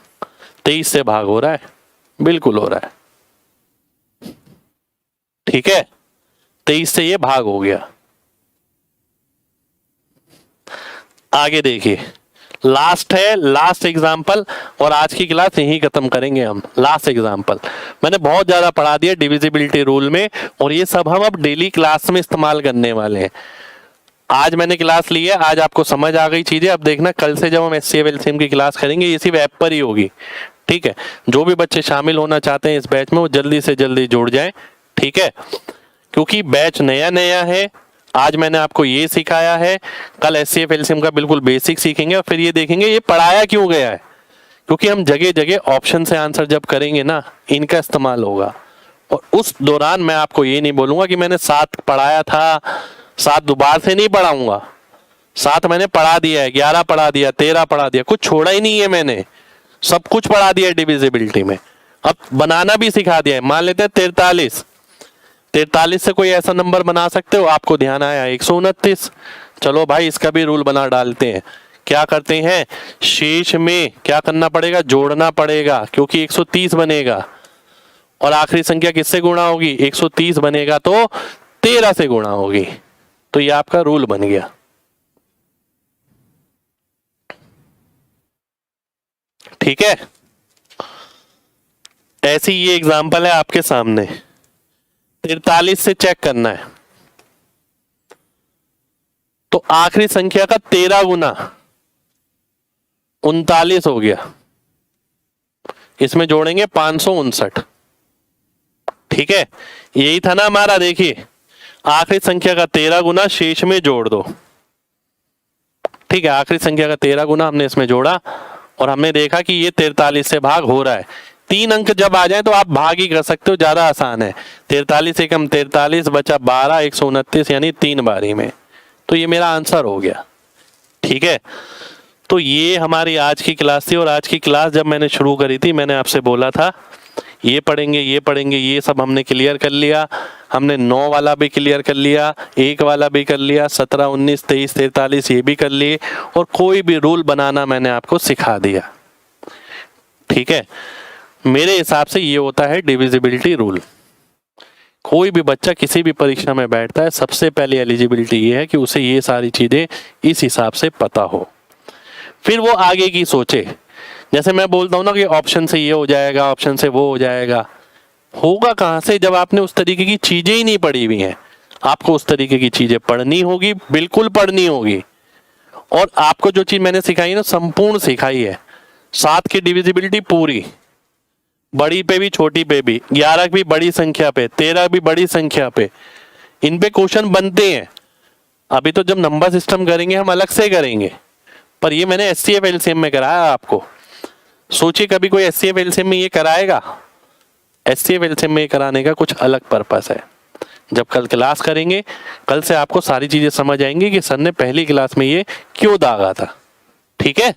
23 से भाग हो रहा है, बिल्कुल हो रहा है। ठीक है, 23 से ये भाग हो गया। आगे देखिए, लास्ट है, लास्ट एग्जाम्पल, और आज की क्लास यही खत्म करेंगे हम। लास्ट एग्जाम्पल मैंने बहुत ज्यादा पढ़ा दिया डिविजिबिलिटी रूल में, और ये सब हम अब डेली क्लास में इस्तेमाल करने वाले हैं। आज मैंने क्लास ली है, आज आपको समझ आ गई चीजें। अब देखना कल से जब हम एचसीएफ एलसीएम की क्लास करेंगे, ये सिर्फ ऐप पर ही होगी। ठीक है, जो भी बच्चे शामिल होना चाहते हैं इस बैच में, वो जल्दी से जल्दी जुड़ जाएं। ठीक है, क्योंकि बैच नया नया है। आज मैंने आपको ये सिखाया है, कल एचसीएफ एलसीएम का बिल्कुल बेसिक सीखेंगे, और फिर ये देखेंगे ये पढ़ाया क्यों गया है। क्योंकि हम जगह जगह ऑप्शन से आंसर जब करेंगे ना, इनका इस्तेमाल होगा। और उस दौरान मैं आपको ये नहीं बोलूंगा कि मैंने 7 पढ़ाया था, 7 दोबारा से नहीं पढ़ाऊंगा। 7 मैंने पढ़ा दिया है, 11 पढ़ा दिया, 13 पढ़ा दिया, कुछ छोड़ा ही नहीं है मैंने, सब कुछ पढ़ा दिया है डिविजिबिलिटी में। अब बनाना भी सिखा दिया है। मान लेते हैं 43, 43 से कोई ऐसा नंबर बना सकते हो? आपको ध्यान आया 129। चलो भाई, इसका भी रूल बना डालते हैं। क्या करते हैं, शेष में क्या करना पड़ेगा? जोड़ना पड़ेगा, क्योंकि 130 बनेगा। और आखिरी संख्या किससे गुणा होगी? 130 बनेगा तो 13 से गुणा होगी। तो ये आपका रूल बन गया। ठीक है, ऐसी ये एग्जांपल है आपके सामने। 43 से चेक करना है, तो आखिरी संख्या का 13 गुना 39 हो गया। इसमें जोड़ेंगे 559। ठीक है, यही था ना हमारा। देखिए, आखिरी संख्या का 13 गुना शेष में जोड़ दो। ठीक है, आखिरी संख्या का 13 गुना हमने इसमें जोड़ा, और हमने देखा कि ये 43 से भाग हो रहा है। 3 अंक जब आ जाए तो आप भाग ही कर सकते हो, ज्यादा आसान है। 43 एकम 43 बचा 12, 129, यानी 3 बारी में। तो ये मेरा आंसर हो गया। ठीक है, तो ये हमारी आज की क्लास थी। और आज की क्लास जब मैंने शुरू करी थी, मैंने आपसे बोला था ये पढ़ेंगे, ये पढ़ेंगे, ये सब हमने क्लियर कर लिया। हमने 9 वाला भी क्लियर कर लिया, 1 वाला भी कर लिया, 17, 19, 23, 43 ये भी कर लिए, और कोई भी रूल बनाना मैंने आपको सिखा दिया। ठीक है, मेरे हिसाब से ये होता है डिविजिबिलिटी रूल। कोई भी बच्चा किसी भी परीक्षा में बैठता है, सबसे पहले एलिजिबिलिटी ये है कि उसे ये सारी चीजें इस हिसाब से पता हो, फिर वो आगे की सोचे। जैसे मैं बोलता हूं ना कि ऑप्शन से ये हो जाएगा, ऑप्शन से वो हो जाएगा, होगा कहां से जब आपने उस तरीके की चीजें ही नहीं पढ़ी हुई हैं। आपको उस तरीके की चीजें पढ़नी होगी, बिल्कुल पढ़नी होगी। और आपको जो चीज मैंने सिखाई ना, संपूर्ण सिखाई है। 7 की डिविजिबिलिटी पूरी, बड़ी पे भी छोटी पे भी, 11 भी बड़ी संख्या पे, 13 भी बड़ी संख्या पे, इन पे क्वेश्चन बनते हैं। अभी तो जब नंबर सिस्टम करेंगे हम अलग से करेंगे, पर ये मैंने एचसीएफ एलसीएम में कराया आपको। सोचिए कभी कोई एचसीएफ एलसीएम में ये कराएगा? एचसीएफ एलसीएम में कराने का कुछ अलग पर्पस है। जब कल क्लास करेंगे, कल से आपको सारी चीजें समझ आएंगी कि सर ने पहली क्लास में ये क्यों दागा था। ठीक है,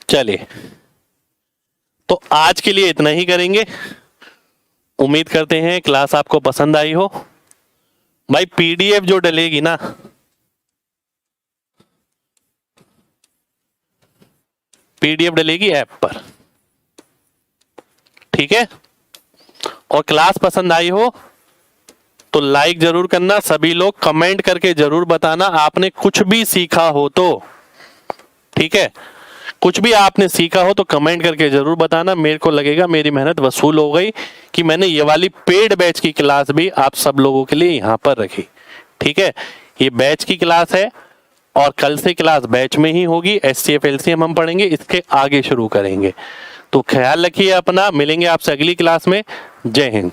चलिए, तो आज के लिए इतना ही करेंगे। उम्मीद करते हैं क्लास आपको पसंद आई हो। भाई पीडीएफ जो डलेगी ना, पीडीएफ डलेगी ऐप पर, ठीक है। और क्लास पसंद आई हो तो लाइक जरूर करना। सभी लोग कमेंट करके जरूर बताना आपने कुछ भी सीखा हो तो, ठीक है। कुछ भी आपने सीखा हो तो कमेंट करके जरूर बताना। मेरे को लगेगा मेरी मेहनत वसूल हो गई कि मैंने ये वाली पेड बैच की क्लास भी आप सब लोगों के लिए यहाँ पर रखी, ठीक है। ये बैच की क्लास है और कल से क्लास बैच में ही होगी। SCF LCM हम पढ़ेंगे, इसके आगे शुरू करेंगे। तो ख्याल रखिए अपना, मिलेंगे आपसे अगली क्लास में। जय हिंद।